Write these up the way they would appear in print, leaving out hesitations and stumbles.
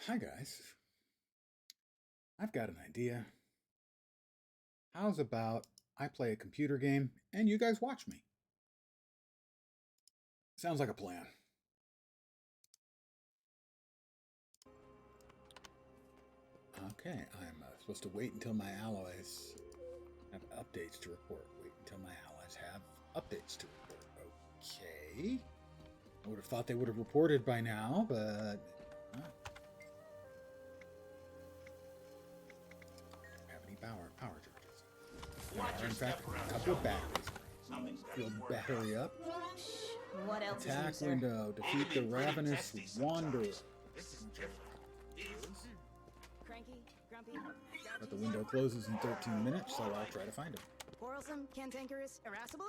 Hi guys, I've got an idea. How's about I play a computer game and you guys watch me? Sounds like a plan. Okay, I'm supposed to wait until my allies have updates to report. Wait until my allies have updates to report. Okay. I would have thought they would have reported by now, but don't have any power charges. There are, in fact, a couple of batteries. Field battery up. What else Attack is new, sir? window. Defeat the ravenous wanderer. Cranky, grumpy, But the window closes in 13 minutes, so I'll try to find him. quarrelsome, cantankerous, irascible?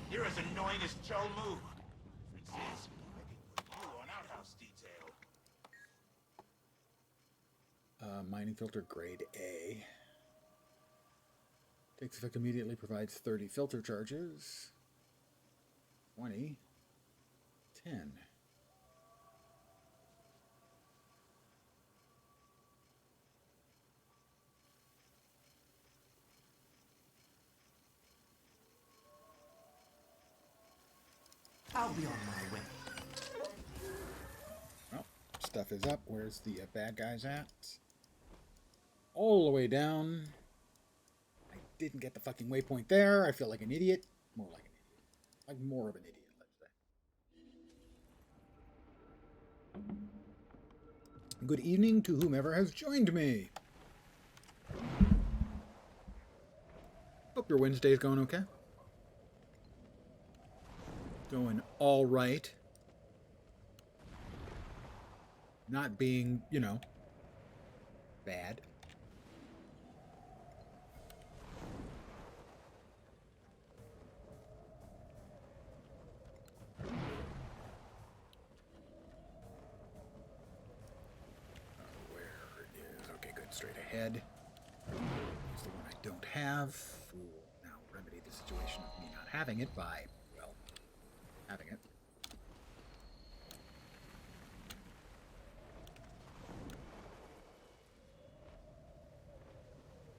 You're as annoying as Joe Moo. Difference is, I can put you on outhouse detail. Mining filter grade A. Takes effect immediately, provides 30 filter charges. 20. 10. I'll be on my way. Well, stuff is up. Where's the bad guys at? All the way down. I didn't get the fucking waypoint there. I feel like an idiot. More like an idiot. Like more of an idiot, let's say. Good evening to whomever has joined me. Hope your Wednesday's going okay. Going all right. Not being, bad. Where is... Okay, good. Straight ahead. Here's the one I don't have. We'll now remedy the situation of me not having it by, well, having it.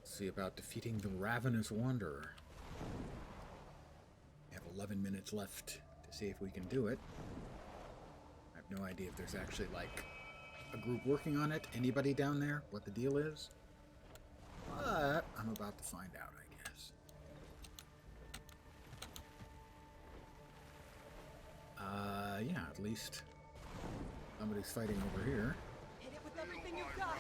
See about defeating the ravenous wanderer. We have 11 minutes left to see if we can do it. I have no idea if there's actually, like, a group working on it. Anybody down there? What the deal is? But I'm about to find out, I guess. Yeah, at least somebody's fighting over here. Hit it with everything you've got!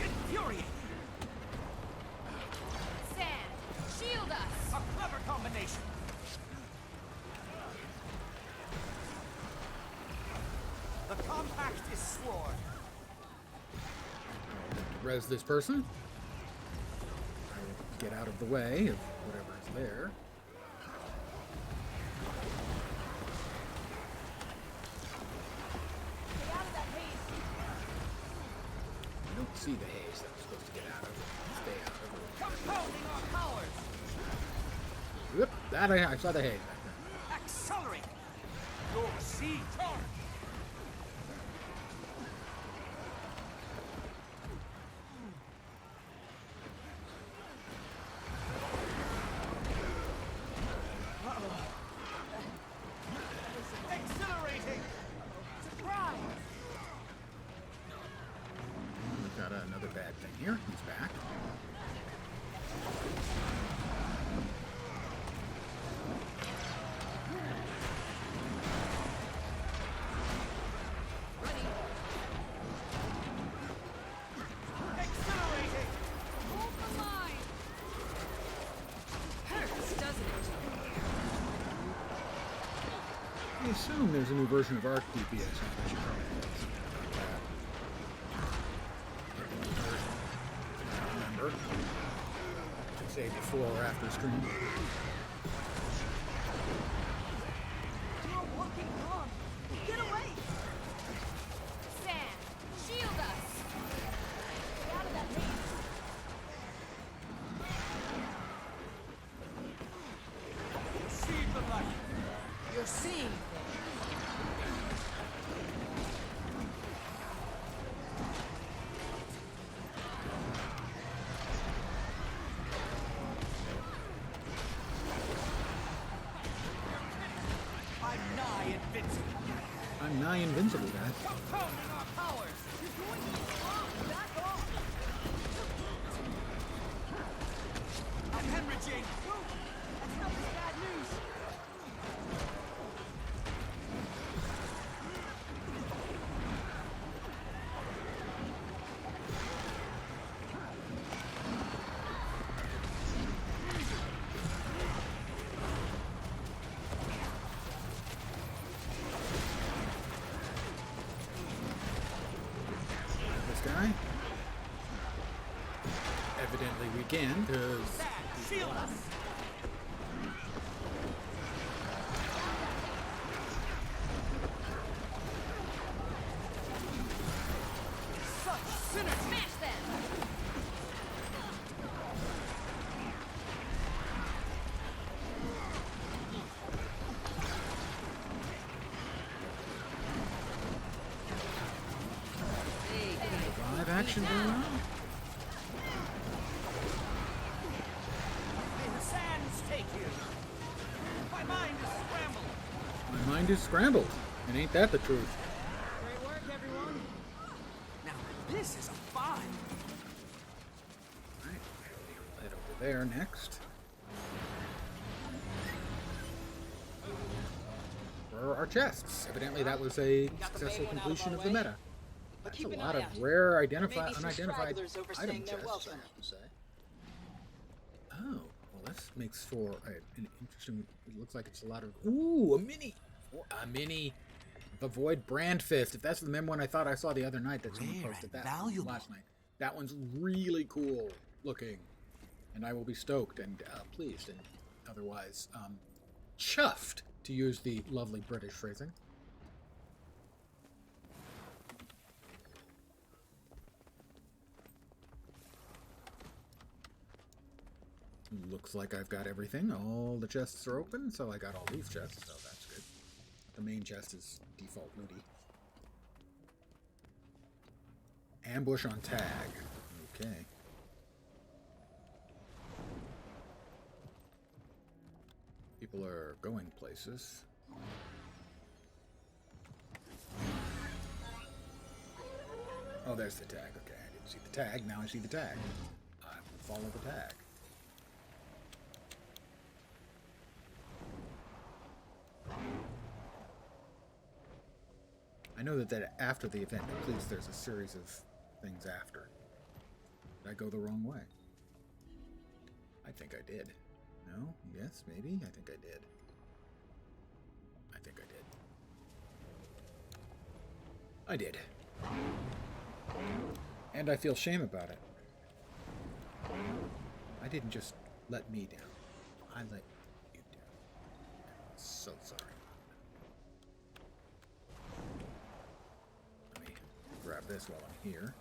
Infuriating! Sand, shield us! A clever combination! The compact is sworn. Res this person. I will get out of the way of whatever is there. Get out of that haze! I don't see the haze that I'm supposed to get out of. Stay out of it. Compounding our powers! Whoop, that I saw the haze back there. Accelerate! Your sea charge! Exhilarating! Surprise! We've got another bad thing here. He's back. Ready? Exhilarating! Hold the line! Hurts, doesn't it? I assume there's a new version of ARC DPS. I should probably say something about that. I don't remember. I should say before or after stream. You're working wrong! Get away! Sand, shield us! Get out of that haze! See the light! You're seeing I'm nigh invincible, guys. Compounding our powers. You're going to be strong. Back off. I'm hemorrhaging. That's not just bad news. This guy. Evidently we can, because Sad, shield us. Such synergy. Smash them. live action going on. May the sands take you. My mind is scrambled. My mind is scrambled. And ain't that the truth? Great work, everyone. Now, this is a find. Alright, head over there next. Where are our chests? Evidently that was a successful completion of the meta. But That's keep a an lot eye of out. rare Maybe some unidentified stragglers item overstaying their chests, welcome. I have to say. Oh, well this makes for an interesting, it looks like it's a lot of, ooh, a mini the Void Brand Fist. If that's the mem one I thought I saw the other night that someone Rare posted and that valuable. last night. That one's really cool looking. And I will be stoked and pleased and otherwise chuffed, to use the lovely British phrasing. Looks like I've got everything. All the chests are open, so I got all these chests, so that's good. The main chest is default looty. Ambush on tag. Okay. People are going places. Oh, there's the tag. Okay, I didn't see the tag. Now I see the tag. I will follow the tag. I know that after the event completes, there's a series of things after. Did I go the wrong way? I think I did. No? Yes? Maybe? I think I did. I think I did. I did. And I feel shame about it. I didn't just let me down. I let you down. I'm so sorry. Let me grab this while I'm here.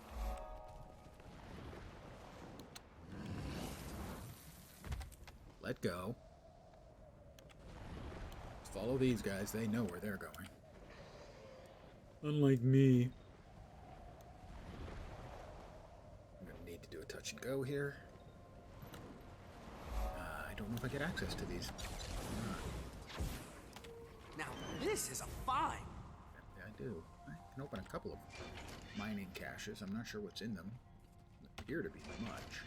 Let go. Follow these guys. They know where they're going. Unlike me. I'm going to need to do a touch and go here. I don't know if I get access to these. Now, this is a find. Yeah, I do. I can open a couple of mining caches. I'm not sure what's in them. They appear to be much.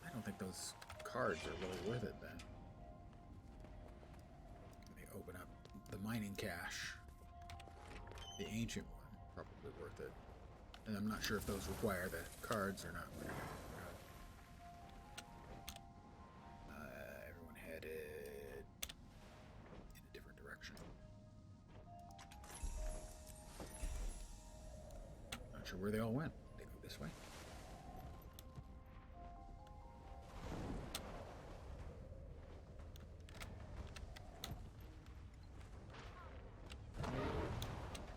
I don't think those cards are really worth it then. Let me open up the mining cache. The ancient one, probably worth it. And I'm not sure if those require the cards or not. Everyone headed in a different direction. Not sure where they all went. They go this way.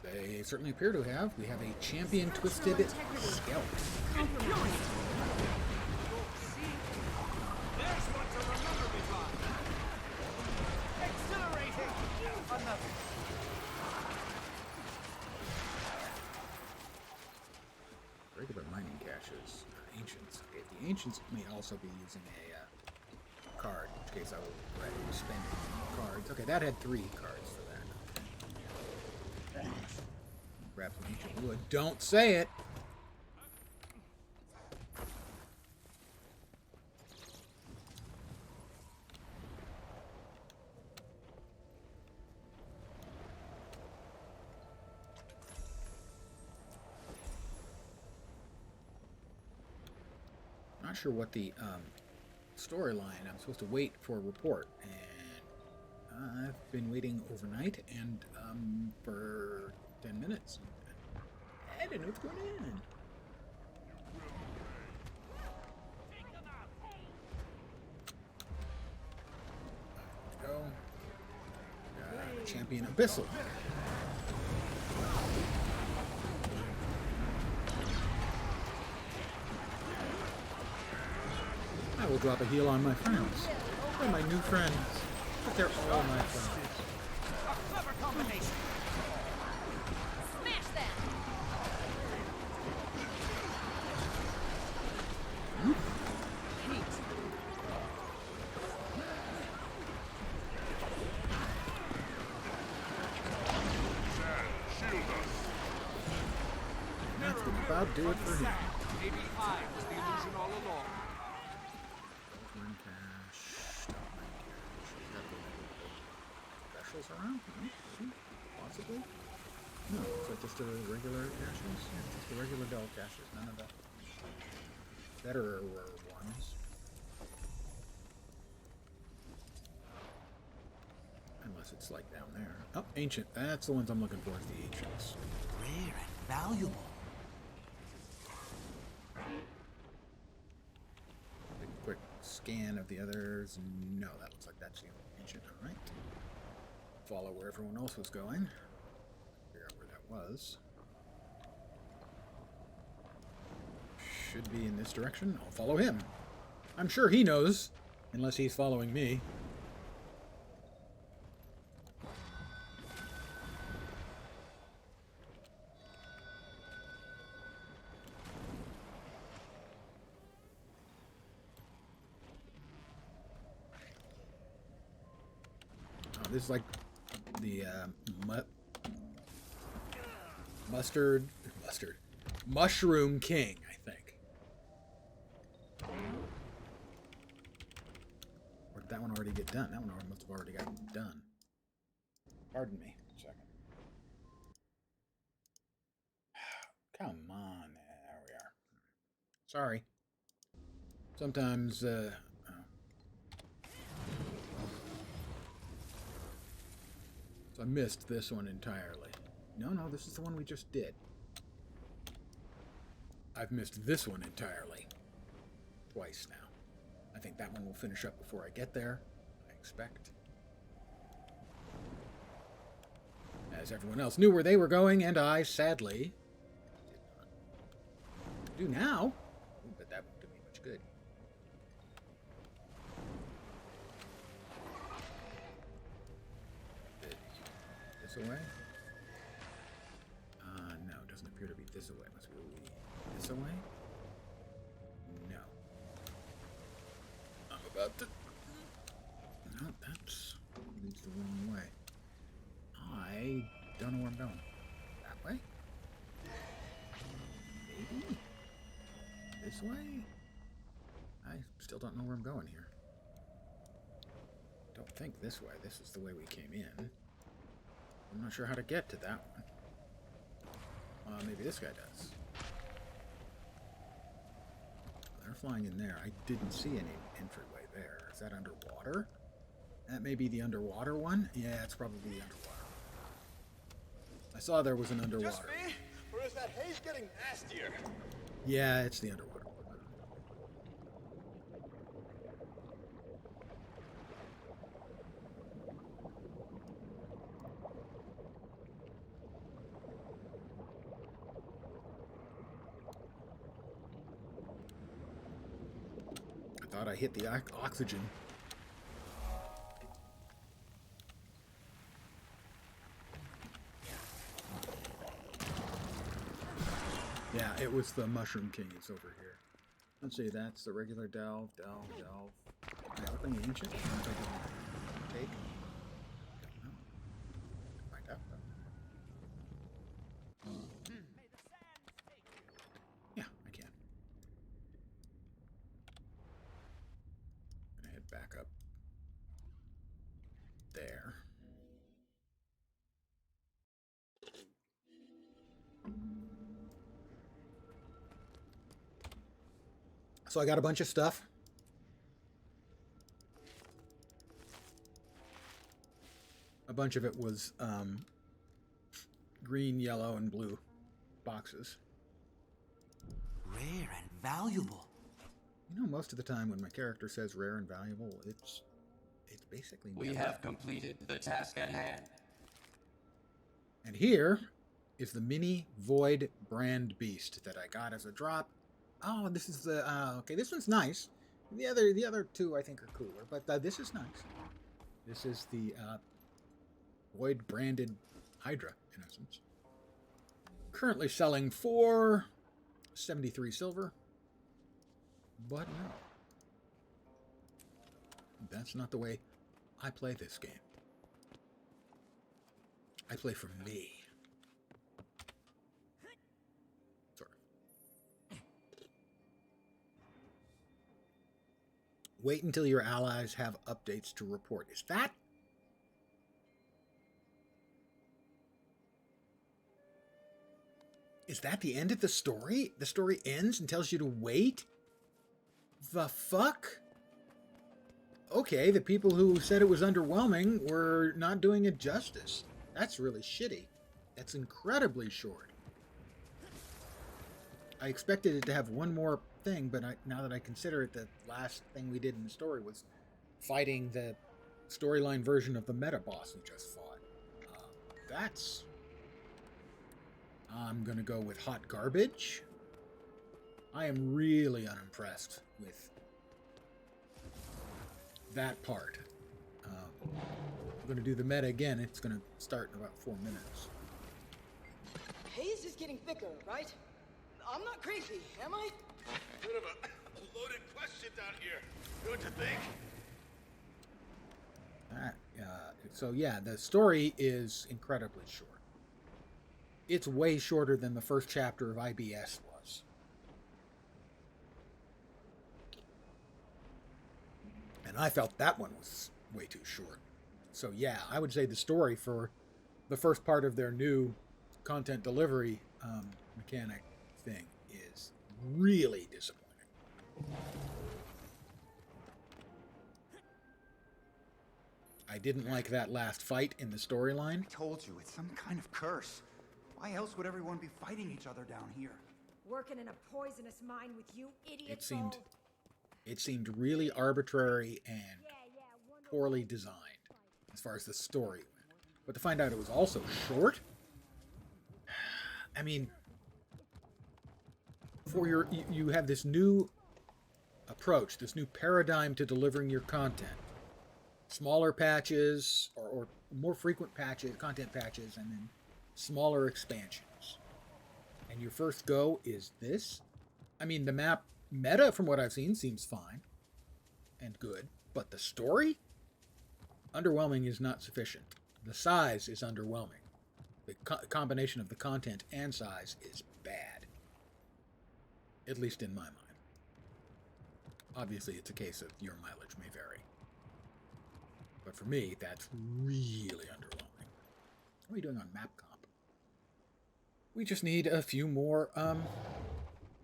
They certainly appear to have. We have a champion twisted scalp. Compromised. See? There's one to remember me by. Exhilarating. Another. Regular mining caches. Ancients. Okay, the ancients may also be using a card, in which case I will spend cards. Okay, that had 3 cards for that. Grab some ancient wood. Don't say it! Not sure what the storyline. I'm supposed to wait for a report, and I've been waiting overnight and for 10 minutes. I don't know what's going on. Let's go. Champion Abyssal. I will drop a heal on my friends. They're my new friends. But they're all my friends. A clever combination. Smash that! Heat. And that's gonna about do it for him. Maybe I was the illusion all along. Earn cash. Stop my cash. Is that the specials around? Possibly? No, is that just the regular caches? Yeah, just the regular Dell caches. None of the better ones. Unless it's like down there. Oh, ancient. That's the ones I'm looking for, is the ancients. Rare and valuable. Quick scan of the others. No, that looks like that's the ancient. All right. Follow where everyone else was going. Figure out where that was. Should be in this direction. I'll follow him. I'm sure he knows, unless he's following me. This is like the Mushroom King, I think. Or did that one already get done? That one must have already gotten done. Pardon me a second. Come on. There we are. Sorry. Sometimes, So I missed this one entirely. No, this is the one we just did. I've missed this one entirely. Twice now. I think that one will finish up before I get there. I expect. As everyone else knew where they were going, and I, sadly, did not. Do now? Ooh, but that won't do me much good. This away? No, it doesn't appear to be this away. Must be this away? No. I'm about to... No, that's... leads the wrong way. I don't know where I'm going. That way? Maybe? This way? I still don't know where I'm going here. Don't think this way. This is the way we came in. I'm not sure how to get to that one. Maybe this guy does. They're flying in there. I didn't see any entryway there. Is that underwater? That may be the underwater one? Yeah, it's probably the underwater. I saw there was an underwater. Just me? Or is that haze getting nastier? Yeah, it's the underwater one. I thought I hit the oxygen. Yeah, it was the Mushroom King. It's over here. Let's see, that's the regular delve. Can I open the ancient? Take? Don't know. Find out though. So I got a bunch of stuff. A bunch of it was green, yellow, and blue boxes. Rare and valuable. You know, most of the time when my character says rare and valuable, it's basically We never. have completed the task at hand. And here is the mini Void brand beast that I got as a drop. Oh, this is the okay. This one's nice. The other two I think are cooler, but this is nice. This is the Void branded Hydra, in essence. Currently selling for 73 silver. But no. That's not the way I play this game. I play for me. Sort of. Wait until your allies have updates to report. Is that? Is that the end of the story? The story ends and tells you to wait? The fuck? Okay, the people who said it was underwhelming were not doing it justice. That's really shitty. That's incredibly short. I expected it to have one more thing, but now that I consider it, the last thing we did in the story was fighting the storyline version of the meta boss we just fought. That's... I'm gonna go with hot garbage. I am really unimpressed with that part. We're going to do the meta again. It's going to start in about 4 minutes. Haze is getting thicker, right? I'm not crazy, am I? Bit of a loaded question down here. Don't you think? So yeah, the story is incredibly short. It's way shorter than the first chapter of IBS was. And I felt that one was way too short. So yeah, I would say the story for the first part of their new content delivery mechanic thing is really disappointing. I didn't like that last fight in the storyline. I told you, it's some kind of curse. Why else would everyone be fighting each other down here? Working in a poisonous mine with you idiots. It seemed really arbitrary and poorly designed as far as the story went. But to find out it was also short? I mean, for you have this new approach, this new paradigm to delivering your content. Smaller patches or more frequent patches, content patches, and then smaller expansions. And your first go is this? I mean, the map meta, from what I've seen, seems fine and good, but the story? Underwhelming is not sufficient. The size is underwhelming. The combination of the content and size is bad. At least in my mind. Obviously, it's a case of your mileage may vary. But for me, that's really underwhelming. What are we doing on map comp? We just need a few more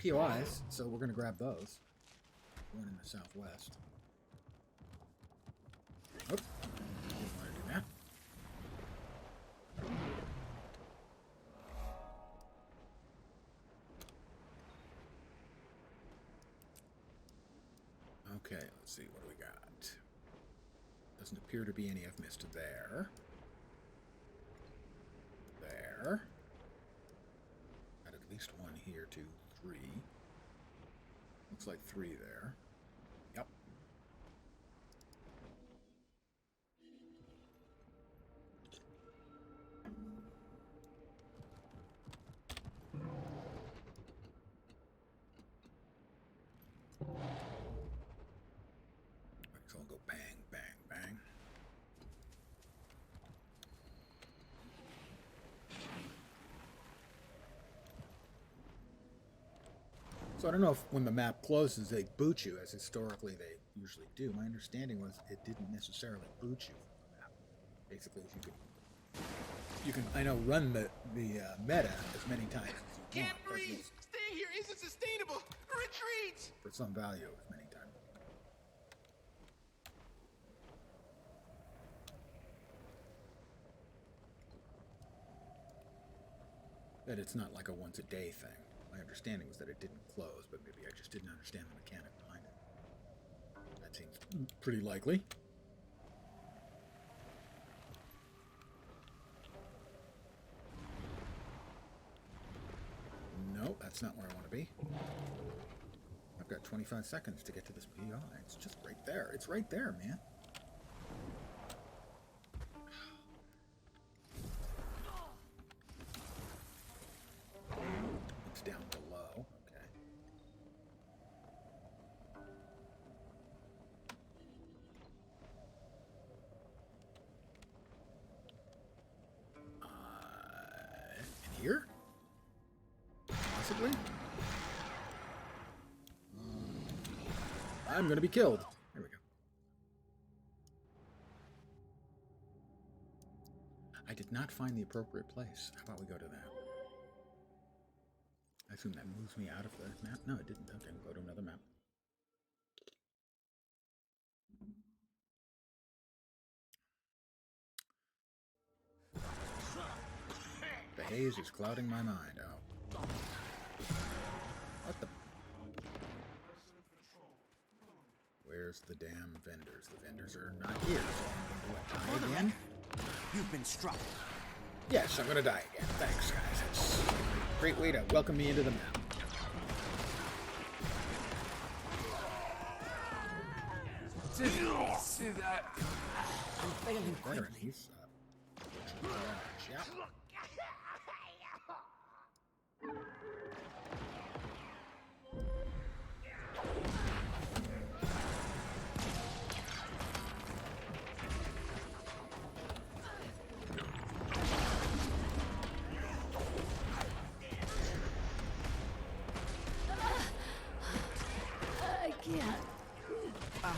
POIs, so we're going to grab those. One in the southwest. Oops. Didn't want to do that. Okay, let's see, what do we got? Doesn't appear to be any I've missed there. There. Got at least one here, 2, 3. Looks like 3 there. Yep. So I'll go bang, bang, bang. So I don't know if when the map closes they boot you, as historically they usually do. My understanding was it didn't necessarily boot you from the map. Basically, you can I know run the meta as many times as you Can't want. breathe. Staying here isn't unsustainable! Retreat! For some value, many times. That it's not like a once-a-day thing. My understanding was that it didn't close, but maybe I just didn't understand the mechanic behind it. That seems pretty likely. No, that's not where I want to be. I've got 25 seconds to get to this PI. It's just right there. It's right there, man. It's down below. Okay. In here? Possibly? I'm gonna be killed. There we go. I did not find the appropriate place. How about we go to that? I assume that moves me out of the map. No, it didn't. Okay, we'll go to another map. The haze is clouding my mind. Oh. What the? Where's the damn vendors? The vendors are not here. So I'm going to die again? You've been struck. Yes, I'm going to die again. Thanks, guys. That's a great way to welcome me into the map. Didn't see that. I'm failing there, he's yeah. I can't. I'm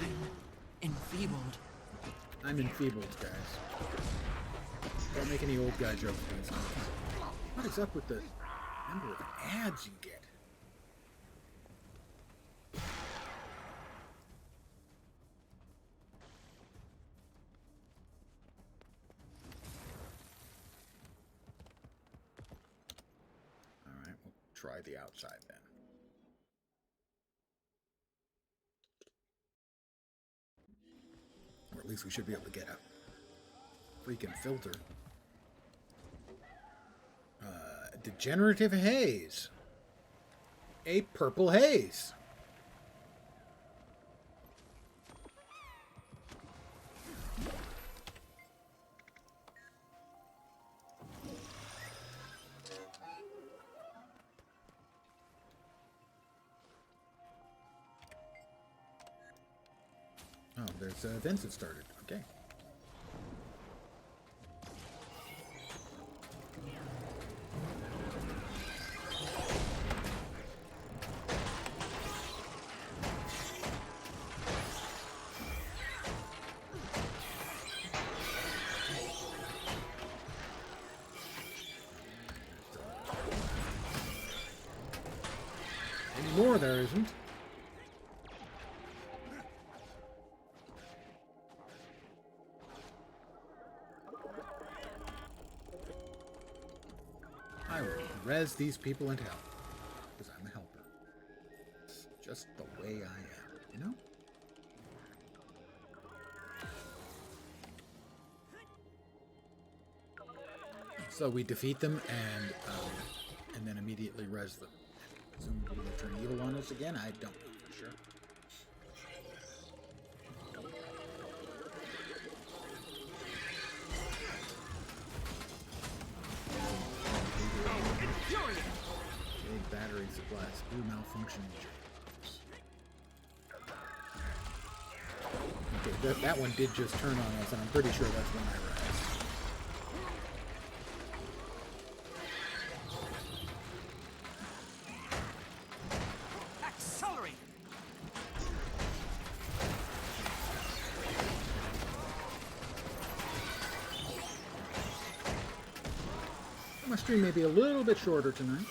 enfeebled. I'm enfeebled, guys. Don't make any old guy jokes, guys. What is up with the number of ads you get? Alright, we'll try the outside then. Or at least we should be able to get a freaking filter. Degenerative haze. A purple haze. Oh, there's events that started. Okay. Any more there isn't. I will res these people into hell. Because I'm a helper. It's just the way I am, you know? So we defeat them and then immediately res them. Presumably they turn evil on us again? I don't know for sure. Big battery supplies. Blue malfunctioning chips. Okay, that one did just turn on us, and I'm pretty sure that's when I rise. Accelerate! My stream may be a little bit shorter tonight.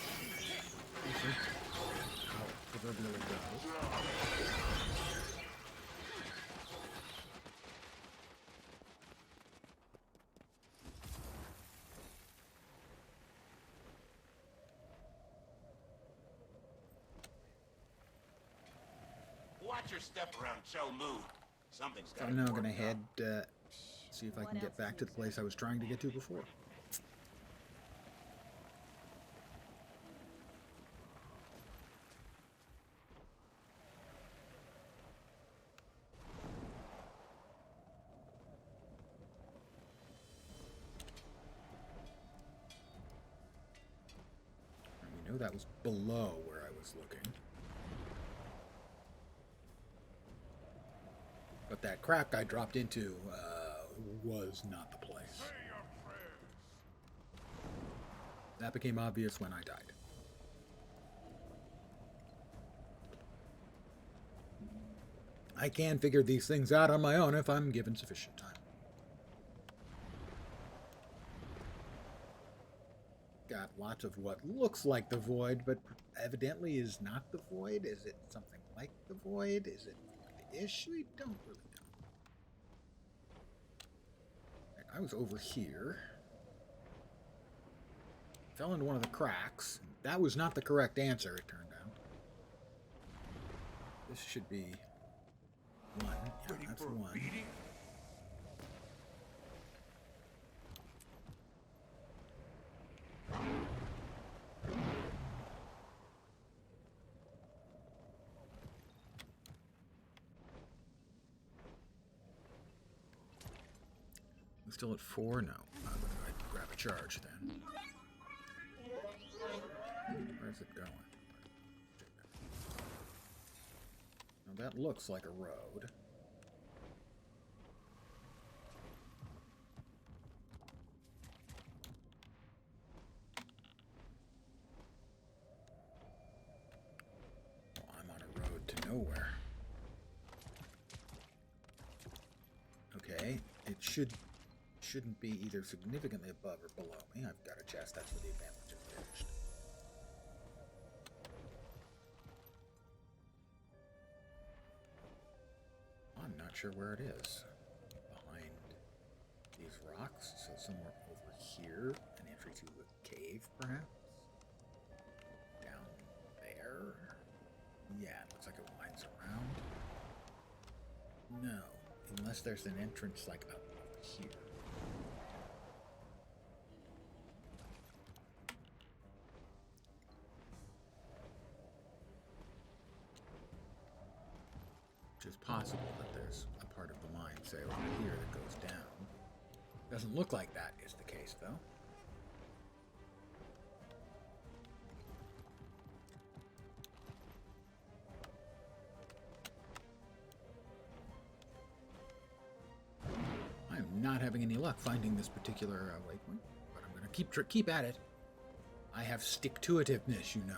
Watch your step around Cho Mu. Something's got I'm now going to head, see if I can get back to the place I was trying to get to before. We know that was below where I was looking. But that crack I dropped into was not the place. That became obvious when I died. I can figure these things out on my own if I'm given sufficient time. Got lots of what looks like the void, but evidently is not the void. Is it something like the void? Is it the ish? We don't really know. Right, I was over here. Fell into one of the cracks. That was not the correct answer, it turned out. This should be one. Yeah, that's one. I'm still at 4? No. I'm going to grab a charge then. Where's it going? Now that looks like a road. Well, I'm on a road to nowhere. Okay, it shouldn't be either significantly above or below me. I've got a chest. That's where the advantage is finished. I'm not sure where it is. Behind these rocks, so somewhere over here, an entry to a cave, perhaps? Down there? Yeah, it looks like it winds around. No, unless there's an entrance like up here. Which is possible that there's a part of the mine, say, over here that goes down. Doesn't look like that is the case, though. I am not having any luck finding this particular waypoint, but I'm going to keep at it. I have stick-to-itiveness, you know.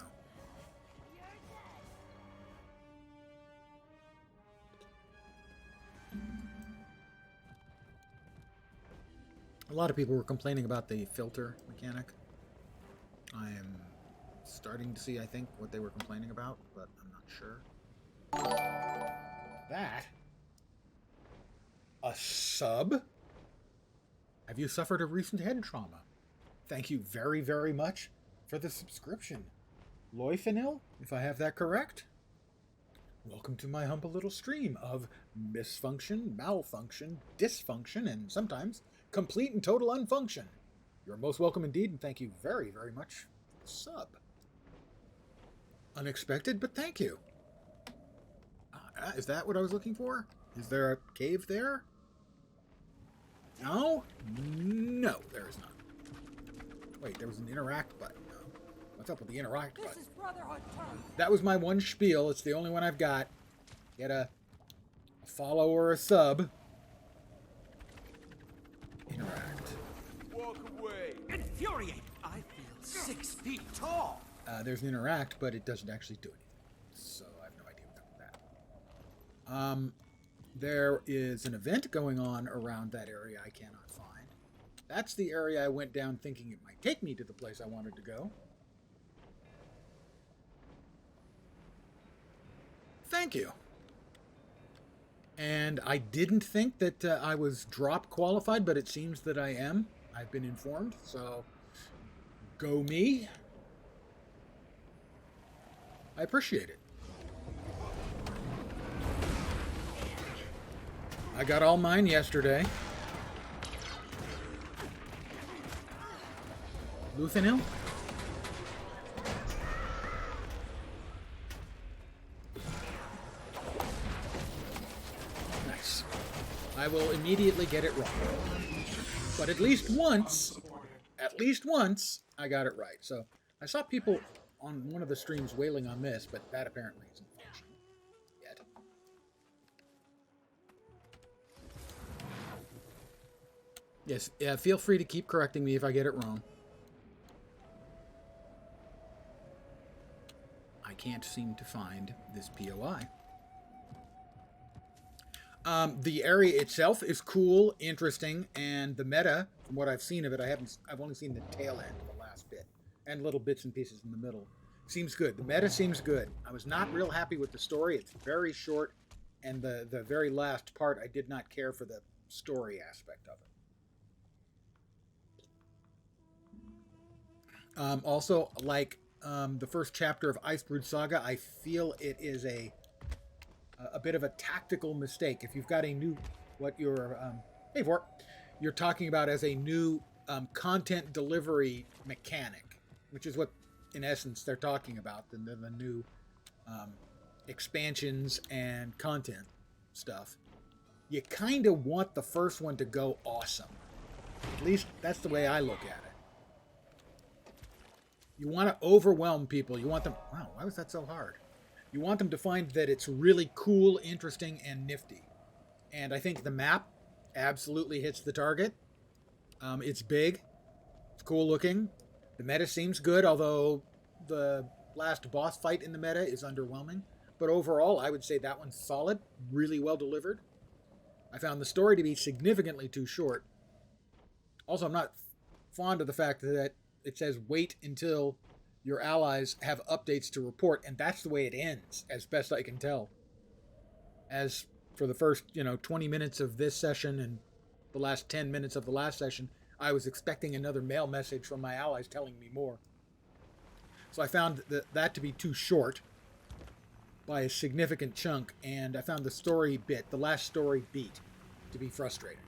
A lot of people were complaining about the filter mechanic. I am starting to see, I think, what they were complaining about, but I'm not sure. That? A sub? Have you suffered a recent head trauma? Thank you very, very much for the subscription. Loifinil, if I have that correct? Welcome to my humble little stream of misfunction, malfunction, dysfunction, and sometimes complete and total unfunction. You're most welcome indeed, and thank you very, very much for the sub. Unexpected, but thank you. Is that what I was looking for? Is there a cave there? No? No, there is not. Wait, there was an interact button. No. What's up with the interact button? This is Brotherhood turn. That was my one spiel. It's the only one I've got. Get a follow or a sub. Interact. Walk away. Infuriate. I feel 6 feet tall. There's an interact, but it doesn't actually do anything. So I have no idea what's up with that. There is an event going on around that area I cannot find. That's the area I went down thinking it might take me to the place I wanted to go. Thank you. And I didn't think that I was drop qualified, but it seems that I am. I've been informed, so go me. I appreciate it. I got all mine yesterday. Luthenil? Nice. I will immediately get it wrong. But at least once, I got it right. So I saw people on one of the streams wailing on this, but that apparently isn't functioning yet. Yes, yeah, feel free to keep correcting me if I get it wrong. I can't seem to find this POI. The area itself is cool, interesting, and the meta, from what I've seen of it, I've only seen the tail end of the last bit, and little bits and pieces in the middle. Seems good. The meta seems good. I was not real happy with the story. It's very short, and the very last part, I did not care for the story aspect of it. Also, like the first chapter of Icebrood Saga, I feel it is a bit of a tactical mistake. If you've got a new, what you're, hey Vort, you're talking about as a new content delivery mechanic, which is what, in essence, they're talking about, the new expansions and content stuff. You kind of want the first one to go awesome. At least that's the way I look at it. You want to overwhelm people. You want them, wow, why was that so hard? You want them to find that it's really cool, interesting, and nifty. And I think the map absolutely hits the target. It's big. It's cool looking. The meta seems good, although the last boss fight in the meta is underwhelming. But overall, I would say that one's solid, really well delivered. I found the story to be significantly too short. Also, I'm not fond of the fact that it says wait until your allies have updates to report, and that's the way it ends, as best I can tell. As for the first, 20 minutes of this session and the last 10 minutes of the last session, I was expecting another mail message from my allies telling me more. So I found that to be too short by a significant chunk, and I found the story bit, the last story beat, to be frustrating.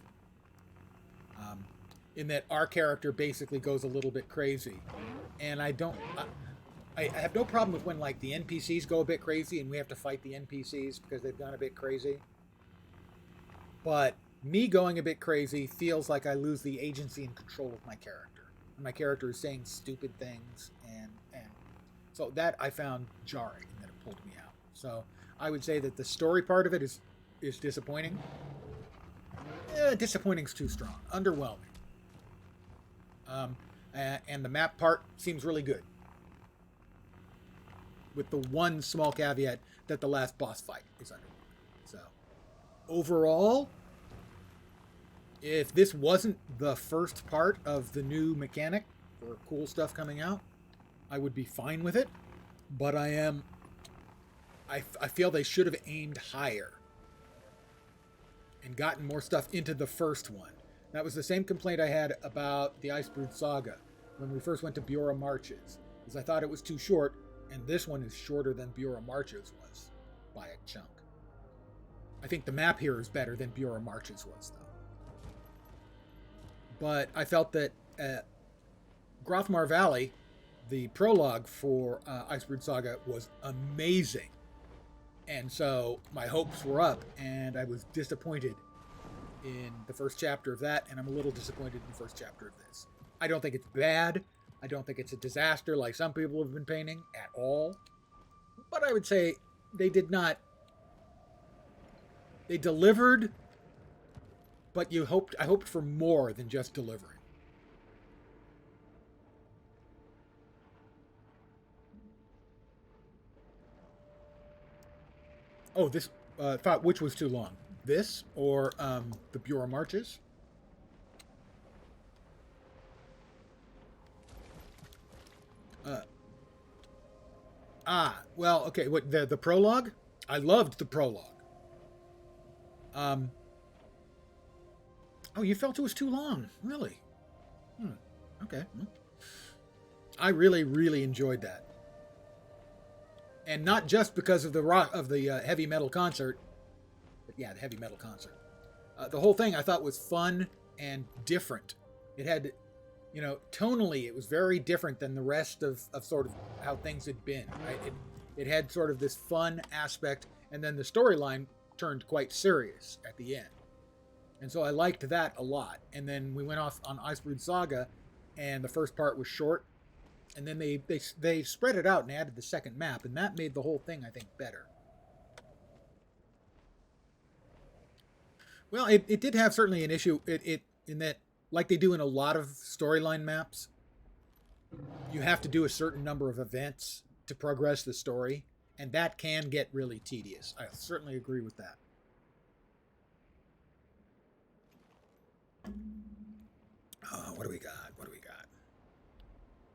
In that our character basically goes a little bit crazy. And I have no problem with when, like, the NPCs go a bit crazy and we have to fight the NPCs because they've gone a bit crazy. But me going a bit crazy feels like I lose the agency and control of my character. And my character is saying stupid things, and so that I found jarring, and that it pulled me out. So I would say that the story part of it is disappointing. Disappointing's too strong. Underwhelming. And the map part seems really good. With the one small caveat that the last boss fight is underwhelming. So, overall, if this wasn't the first part of the new mechanic for cool stuff coming out, I would be fine with it. But I feel they should have aimed higher and gotten more stuff into the first one. That was the same complaint I had about the Icebrood Saga when we first went to Bureau Marches, because I thought it was too short, and this one is shorter than Bureau Marches was by a chunk. I think the map here is better than Bureau Marches was, though. But I felt that Grothmar Valley, the prologue for Icebrood Saga, was amazing. And so my hopes were up, and I was disappointed in the first chapter of that, and I'm a little disappointed in the first chapter of this. I don't think it's bad. I don't think it's a disaster like some people have been painting at all. But I would say they did not... They delivered, but I hoped for more than just delivering. Oh, this... thought which was too long? This or the Bureau Marches? Well, okay. What the prologue? I loved the prologue. Oh, you felt it was too long, really? Okay. I really, really enjoyed that, and not just because of the heavy metal concert. But yeah, the heavy metal concert. The whole thing I thought was fun and different. It had, you know, tonally it was very different than the rest of sort of how things had been. Right? It had sort of this fun aspect, and then the storyline turned quite serious at the end. And so I liked that a lot. And then we went off on Icebrood Saga, and the first part was short, and then they spread it out and added the second map, and that made the whole thing, I think, better. Well, it did have certainly an issue in that, like they do in a lot of storyline maps, you have to do a certain number of events to progress the story, and that can get really tedious. I certainly agree with that. What do we got? What do we got?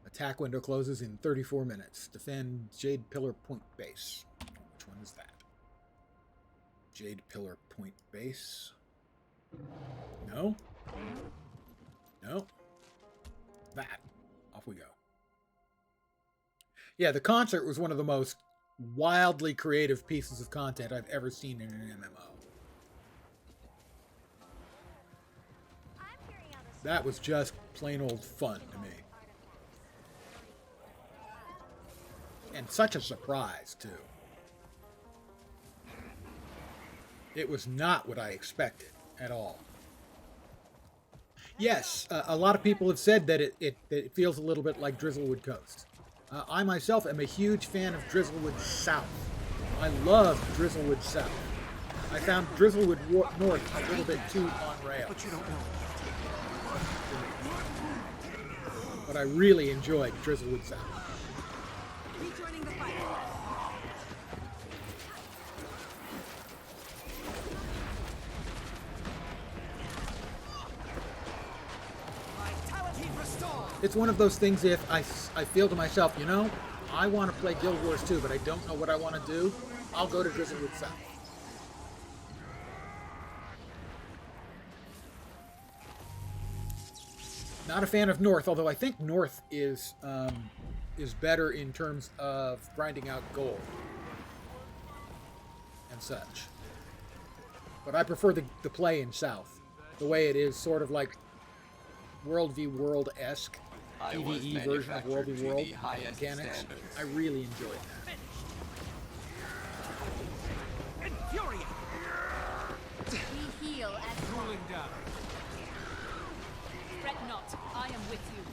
Attack window closes in 34 minutes. Defend Jade Pillar Point Base. Which one is that? Jade Pillar Point Base. No? No? That. Off we go. Yeah, the concert was one of the most wildly creative pieces of content I've ever seen in an MMO. That was just plain old fun to me. And such a surprise, too. It was not what I expected at all. Yes, a lot of people have said that it feels a little bit like Drizzlewood Coast. I myself am a huge fan of Drizzlewood South. I love Drizzlewood South. I found Drizzlewood North a little bit too on rail. But you don't know. But I really enjoyed Drizzlewood South. Rejoining the fight. Vitality restored. It's one of those things, if I feel to myself, you know, I want to play Guild Wars 2, but I don't know what I want to do, I'll go to Drizzlewood South. Not a fan of North, although I think North is better in terms of grinding out gold and such. But I prefer the play in South, the way it is sort of like World v. World-esque, PvE version of World v. World mechanics. I really enjoyed that. Infuriate. We heal at Cooling down. Fret not, I am with you.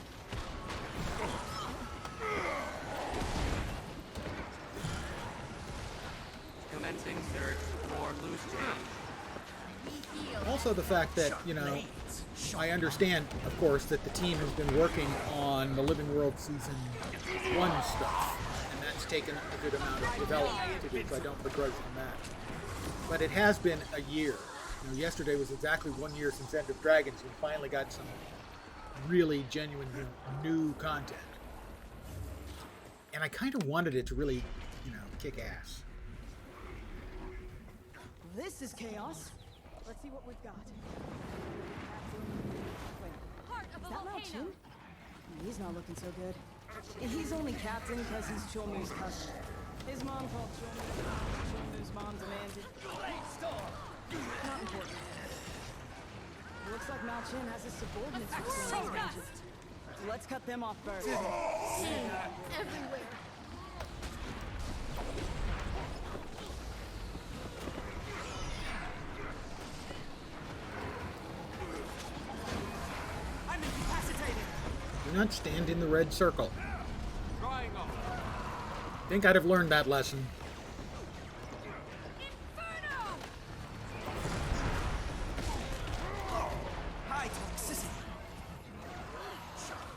Commencing search for loose change. We heal. Also the fact that, you know, I understand, of course, that the team has been working on the Living World Season 1 stuff, and that's taken a good amount of development to do, so I don't begrudge them that. But it has been a year. You know, yesterday was exactly 1 year since End of Dragons. We finally got some really genuine, you know, new content. And I kind of wanted it to really, you know, kick ass. This is chaos. Let's see what we've got. Wait, Heart of is a that volcano. Malchin? He's not looking so good. He's only captain because he's Cholmu's cousin. His mom called Cholmu's mom's a man's. Not important. Looks like Malchin has his subordinates with So some fast. Let's cut them off first. Everywhere. I'm incapacitated. Do not stand in the red circle. Drying off. Think I'd have learned that lesson. Inferno! High toxicity.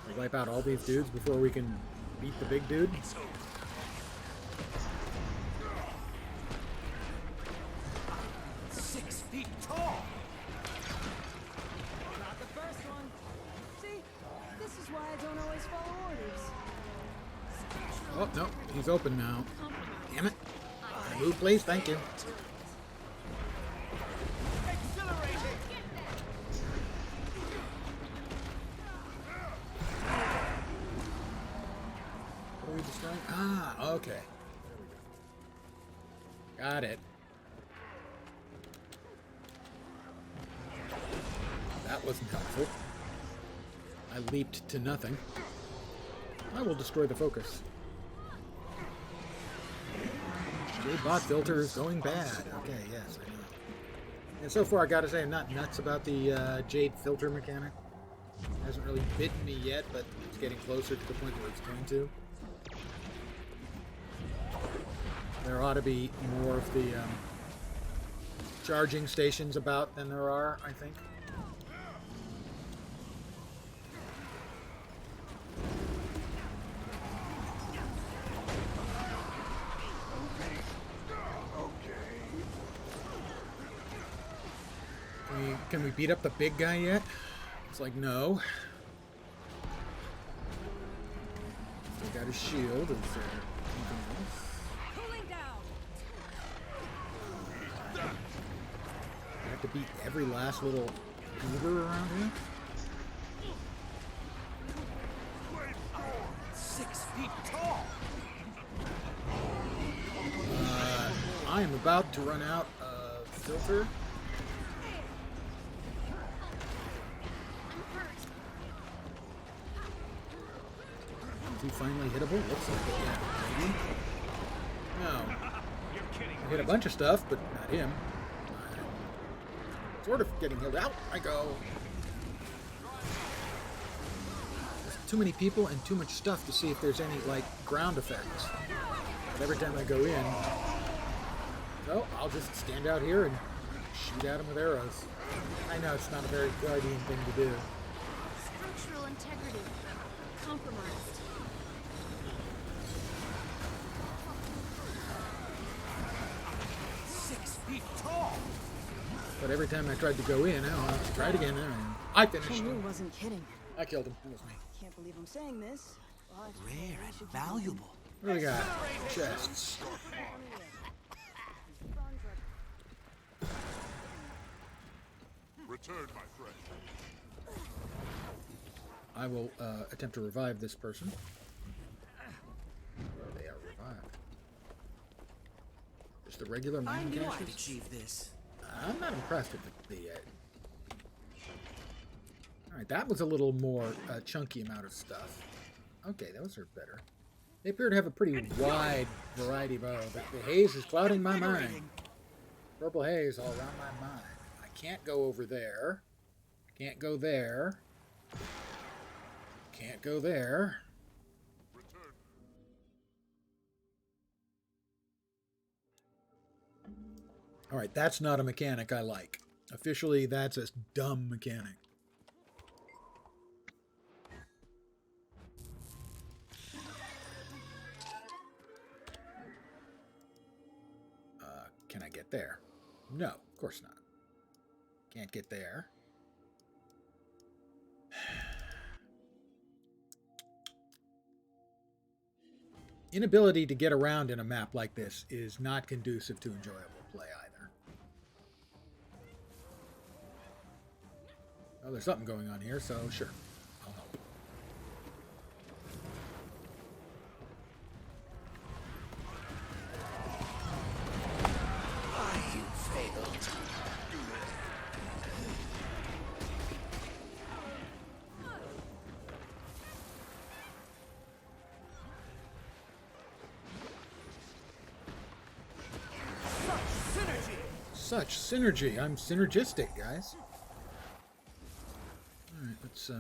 We wipe out all these dudes before we can beat the big dude. 6 feet tall. Not the first one. See, this is why I don't always follow orders. Oh, no, he's open now. Damn it. Move, please, thank you. Exhilarating. What are we destroying? Ah, okay. Got it. wasn't helpful. I leaped to nothing. I will destroy the focus. J-bot filter is going bad. Okay, yes, I know. And so far, I gotta say, I'm not nuts about the Jade filter mechanic. It hasn't really bitten me yet, but it's getting closer to the point where it's going to. There ought to be more of the charging stations about than there are, I think. Can we beat up the big guy yet? It's like, no. Still got his shield. Is there anything else? Cooling down. I have to beat every last little goober around here? 6 feet tall. I am about to run out of filter. Is he finally hittable? Looks like it, yeah. Maybe? No. I hit a bunch of stuff, but not him. I'm sort of getting healed. Out I go. There's too many people and too much stuff to see if there's any, like, ground effects. But every time I go in, so I'll just stand out here and shoot at him with arrows. I know it's not a very Guardian thing to do. Structural integrity compromised. But every time I tried to go in, I'll try it again. I finished Chong-Lu him. wasn't kidding. I killed him. It was me. Can't believe I'm saying this. But Rare and valuable. What do we got? Chests. Return, my friend. I will attempt to revive this person. They are revived. Just the regular I mining knew I'd caches? achieve this. I'm not impressed with the Alright, that was a little more chunky amount of stuff. Okay, those are better. They appear to have a pretty wide variety of... the haze is clouding my mind. Purple haze all around my mind. I can't go over there. Can't go there. Can't go there. Alright, that's not a mechanic I like. Officially, that's a dumb mechanic. Can I get there? No, of course not. Can't get there. Inability to get around in a map like this is not conducive to enjoyable play either. Oh, there's something going on here, so sure, I'll help. You failed. Such synergy. I'm synergistic, guys. Alright, let's,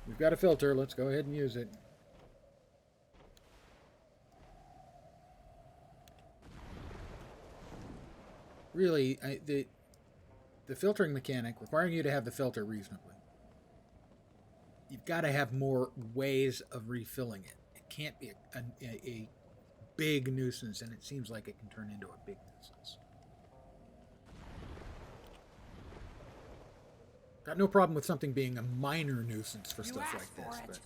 we've got a filter. Let's go ahead and use it. Really, the filtering mechanic, requiring you to have the filter reasonably, you've got to have more ways of refilling it. It can't be a big nuisance, and it seems like it can turn into a big nuisance. Got no problem with something being a minor nuisance for stuff like this, but...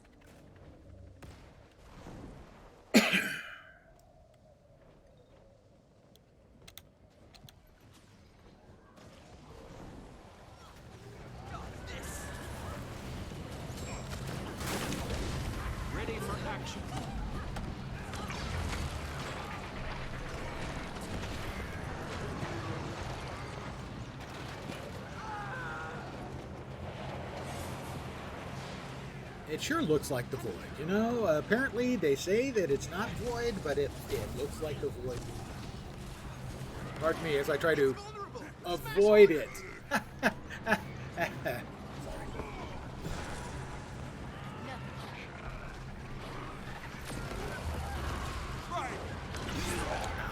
Ready for action. It sure looks like the Void. You know, apparently they say that it's not Void, but it looks like the Void. Pardon me as I try to avoid it. Ow,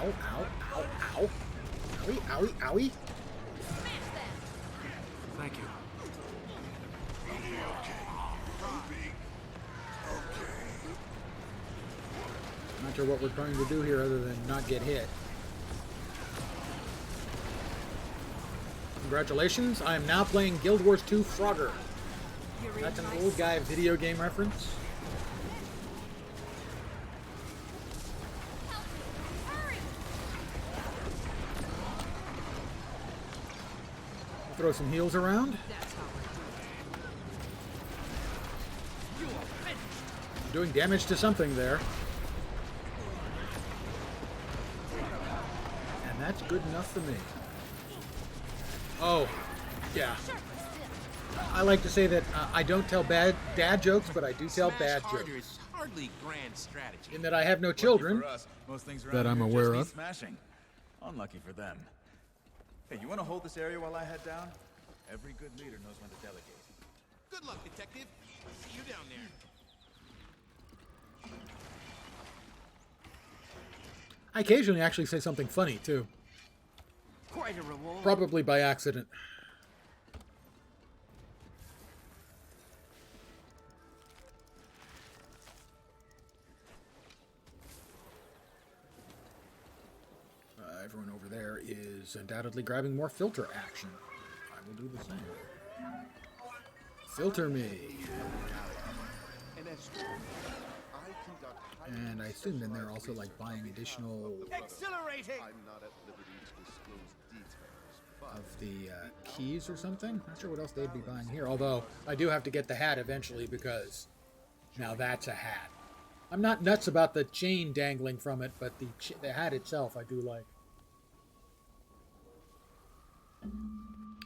ow, ow, ow. Owie, owie, owie. Thank you. Not sure what we're trying to do here other than not get hit. Congratulations, I am now playing Guild Wars 2 Frogger. That's an old guy video game reference. Throw some heals around. Doing damage to something there. And that's good enough for me. Oh, yeah. I like to say that I don't tell bad dad jokes, but I do tell bad jokes. Hardly grand strategy. In that I have no children that I'm aware of. Smashing. Unlucky for them. Hey, you want to hold this area while I head down? Every good leader knows when to delegate. Good luck, detective. See you down there. I occasionally actually say something funny, too. Quite a reward. Probably by accident. Everyone over there is undoubtedly grabbing more filter action. I will do the same. Filter me. And I assume then they're also like buying additional Exhilarating! of the keys or something. Not sure what else they'd be buying here. Although I do have to get the hat eventually because now that's a hat. I'm not nuts about the chain dangling from it, but the hat itself I do like.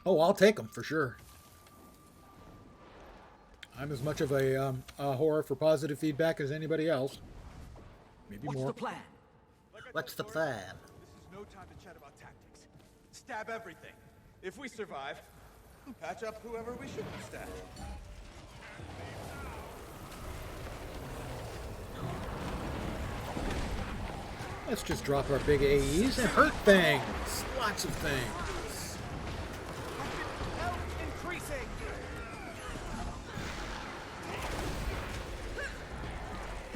Oh, I'll take them for sure. I'm as much of a whore for positive feedback as anybody else. Maybe more. What's the plan? What's the plan? This is no time to chat about tactics. Stab everything. If we survive, patch up whoever we shouldn't stab. Let's just drop our big AEs and hurt things. Lots of things. Health increasing!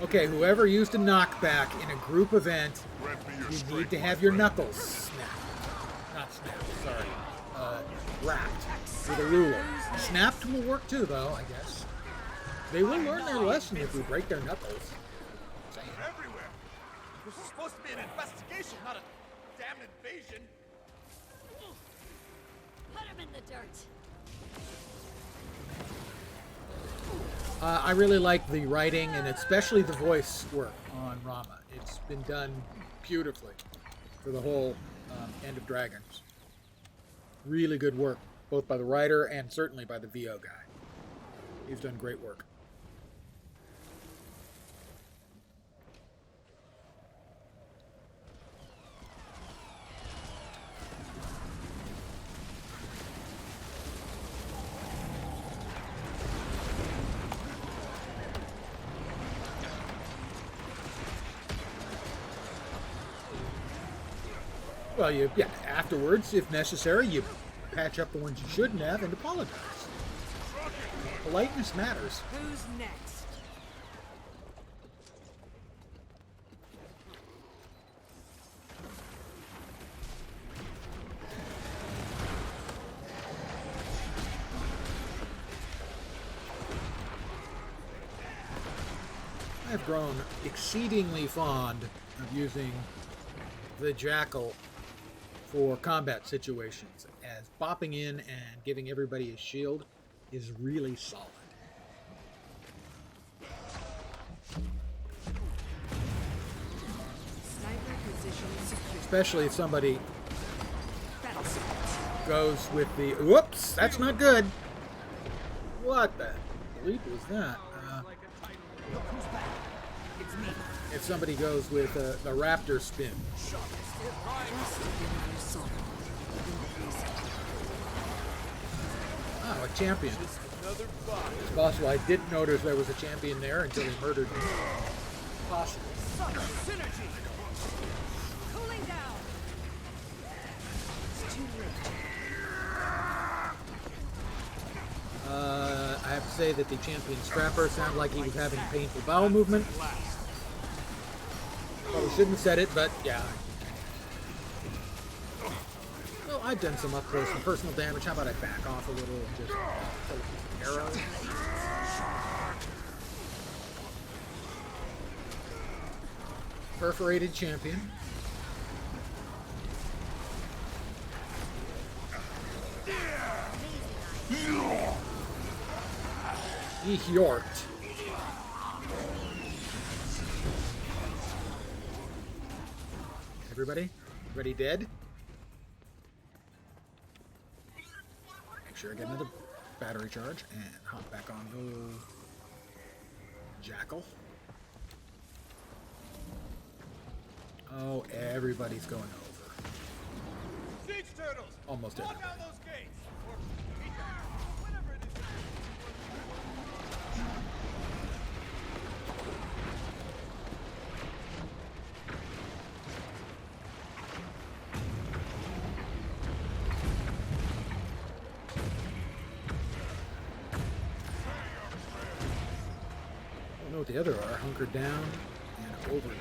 Okay, whoever used a knockback in a group event, you need to have your knuckles snapped. Not snapped, sorry. Wrapped with a ruler. Snapped will work too, though, I guess. They will learn their lesson if we break their knuckles. Everywhere. This is supposed to be an investigation, not a damn invasion. Put him in the dirt. I really like the writing and especially the voice work on Rama. It's been done beautifully for the whole End of Dragons. Really good work, both by the writer and certainly by the VO guy. He's done great work. Well, afterwards, if necessary, you patch up the ones you shouldn't have and apologize. Politeness matters. Who's next? I've grown exceedingly fond of using the Jackal for combat situations, as bopping in and giving everybody a shield is really solid. Sniper position secure. Especially if somebody goes with the, whoops, that's not good. What the sleep was that? Look who's back. It's me. If somebody goes with the raptor spin. Oh, a champion. It's possible I didn't notice there was a champion there until he murdered me. Possible. Synergy. Cooling down. It's too late. I have to say that the champion Scrapper sounded like he was having painful bowel movement. Probably shouldn't have said it, but yeah. Well, I've done some up close and personal damage. How about I back off a little and just arrow? Perforated champion. He yorked. Everybody? Everybody dead? Make sure I get another battery charge and hop back on the old Jackal. Oh, everybody's going over. Siege turtles! Almost Walk everybody. out those gates! Or beat them. Whatever it is. I don't know what the other are. Hunkered down and overdrive.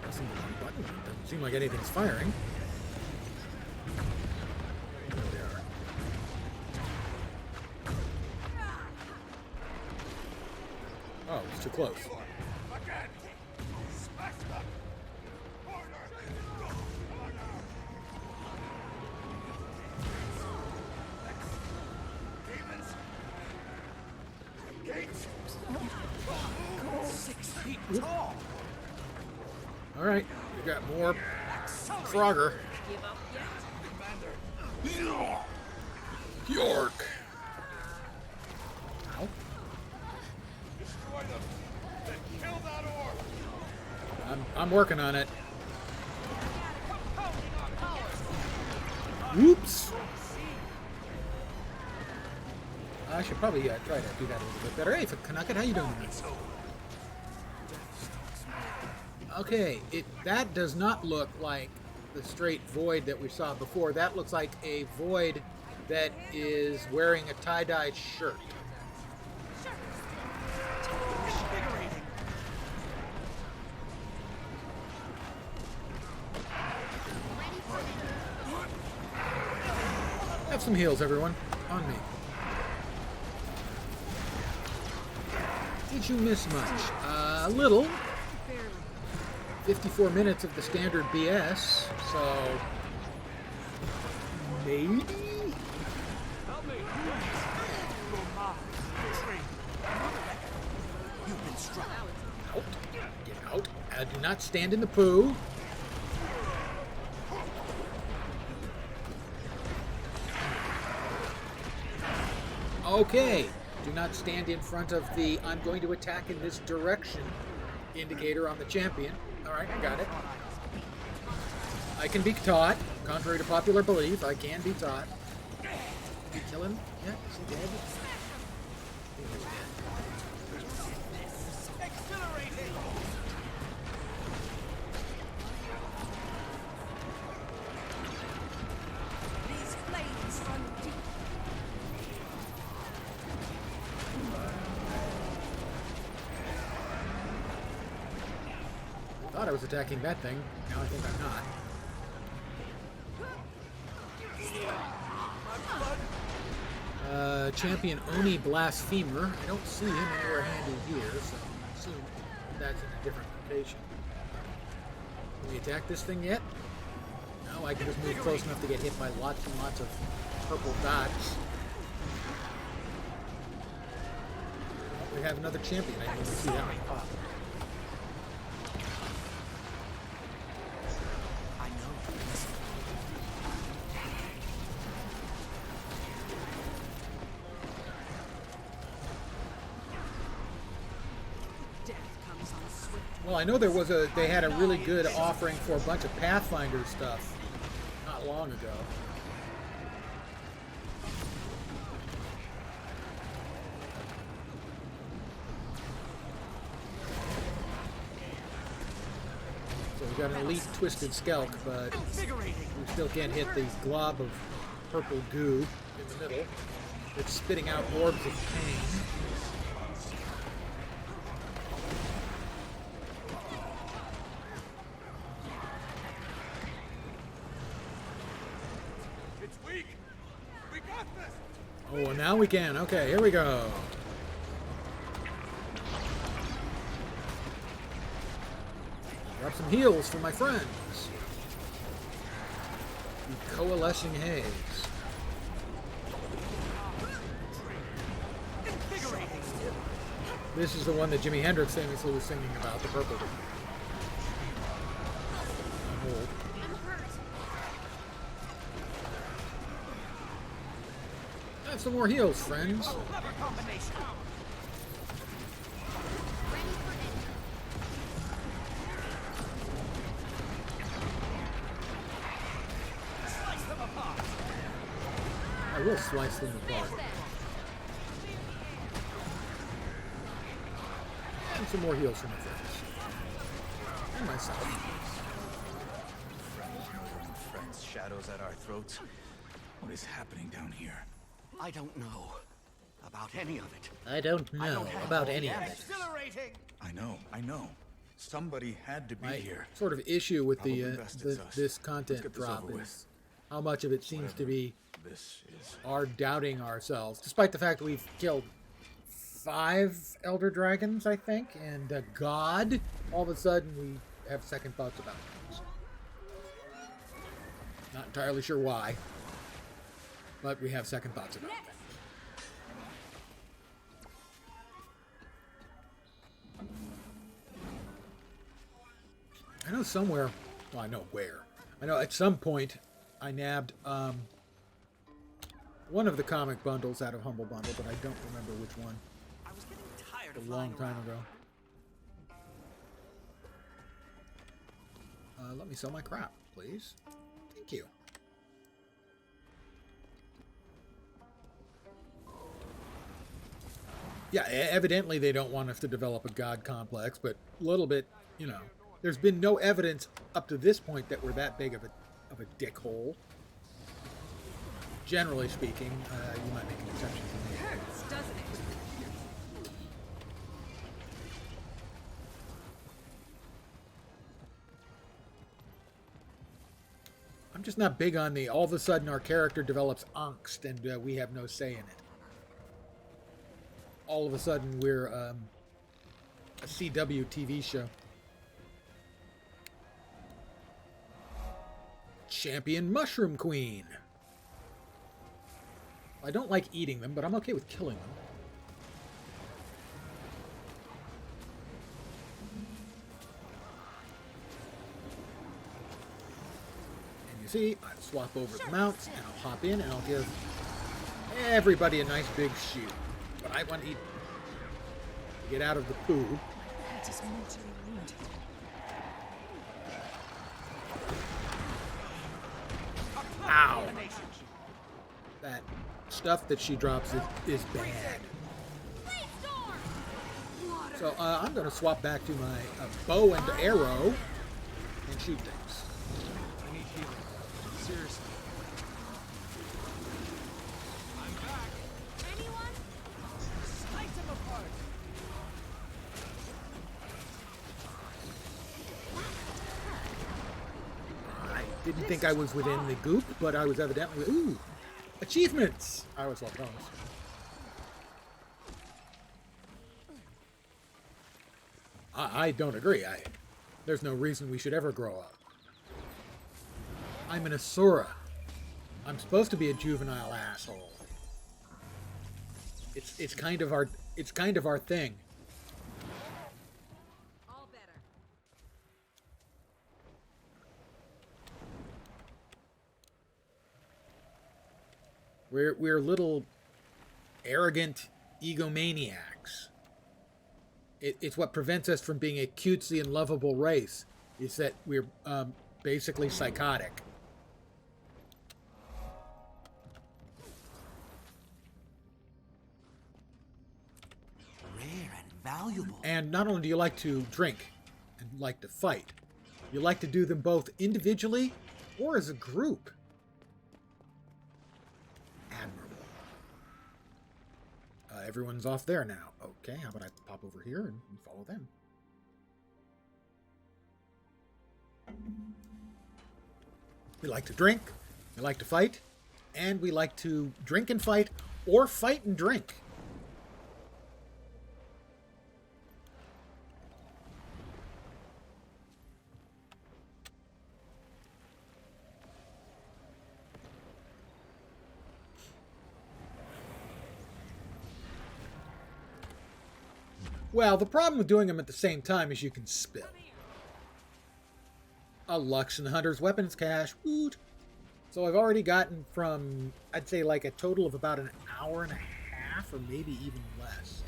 Pressing the wrong button. Doesn't seem like anything's firing. There they are. Oh, it's too close. Again! Smash them! Order! Demons! Gates! 6 feet tall. All right, we got more Frogger. Give up yet? York. Ow. Destroy them! Then kill that orb! I'm working on it. Whoops. I should probably try to do that a little bit better. Hey, Canucket, how you doing? Okay, that does not look like the straight void that we saw before. That looks like a void that is wearing a tie-dyed shirt. Have some heals, everyone. On me. Did you miss much? A little. 54 minutes of the standard BS, so maybe? Help me. Your mind. Tree. You've been struck. Out. Get out. Do not stand in the poo. Okay. Do not stand in front of the I'm going to attack in this direction indicator on the champion. Alright, I got it. I can be taught. Contrary to popular belief, I can be taught. Did you kill him? Yeah, is he dead? He is dead. Accelerate it. These flames run deep. I thought I was attacking that thing. Now I think I'm not. Champion Oni Blasphemer. I don't see him anywhere handy here, so I assume that's in a different location. Can we attack this thing yet? No, I can just move close enough to get hit by lots and lots of purple dots. We have another champion. I didn't even see that one pop. Well, I know they had a really good offering for a bunch of Pathfinder stuff not long ago. So we got an elite Twisted Skelk, but we still can't hit the glob of purple goo in the middle. It's spitting out orbs of pain. It's weak. We got this. Oh, well, now we can. Okay, here we go. Grab some heals for my friends. The Coalescing Haze. This is the one that Jimi Hendrix famously was singing about, the purple one. Have some more heals, friends. I will slice them apart. And some more heals for my friends. And myself. Friends, shadows at our throats. What is happening down here? I don't know about any of it. I don't know about any of it. Exhilarating! I know. Somebody had to be My here. sort of issue with Probably best it's us. this Let's content get this drop over with. is how much of it seems to be This is our doubting ourselves, despite the fact that we've killed 5 Elder Dragons, I think, and a god. All of a sudden, we have second thoughts about things. Not entirely sure why, but we have second thoughts about things. I know somewhere, well, I know where. I know at some point I nabbed one of the comic bundles out of Humble Bundle, but I don't remember which one. I was getting tired A of long flying time around. ago. Let me sell my crap, please. Thank you. Yeah, evidently they don't want us to develop a god complex, but a little bit, you know, there's been no evidence up to this point that we're that big of a dickhole. Generally speaking, you might make an exception for me. Hurts, doesn't it? I'm just not big on the all of a sudden our character develops angst and we have no say in it. All of a sudden we're a CW TV show. Champion Mushroom Queen. I don't like eating them, but I'm okay with killing them. And you see, I swap over the mounts, and I'll hop in, and I'll give everybody a nice big shoot. But I want to eat. Get out of the poo. That is mortally wounded. Ow! That stuff that she drops is bad. So I'm going to swap back to my bow and arrow and shoot things. I need healing. Seriously. I'm back. Anyone? Slice them apart. I didn't think I was within the goop, but I was evidently... Ooh! Achievements! I always love those. I don't agree. There's no reason we should ever grow up. I'm an Asura. I'm supposed to be a juvenile asshole. It's kind of our thing. All better. We're little arrogant egomaniacs. It's what prevents us from being a cutesy and lovable race. Is that we're basically psychotic. Rare and valuable. And not only do you like to drink and like to fight, you like to do them both individually or as a group. Admirable. Everyone's off there now. Okay, how about I pop over here and follow them? We like to drink, we like to fight, and we like to drink and fight, or fight and drink. Well, the problem with doing them at the same time is you can spill. A Lux and Hunter's weapons cache. Woot! So I've already gotten from, I'd say like a total of about an hour and a half, or maybe even less.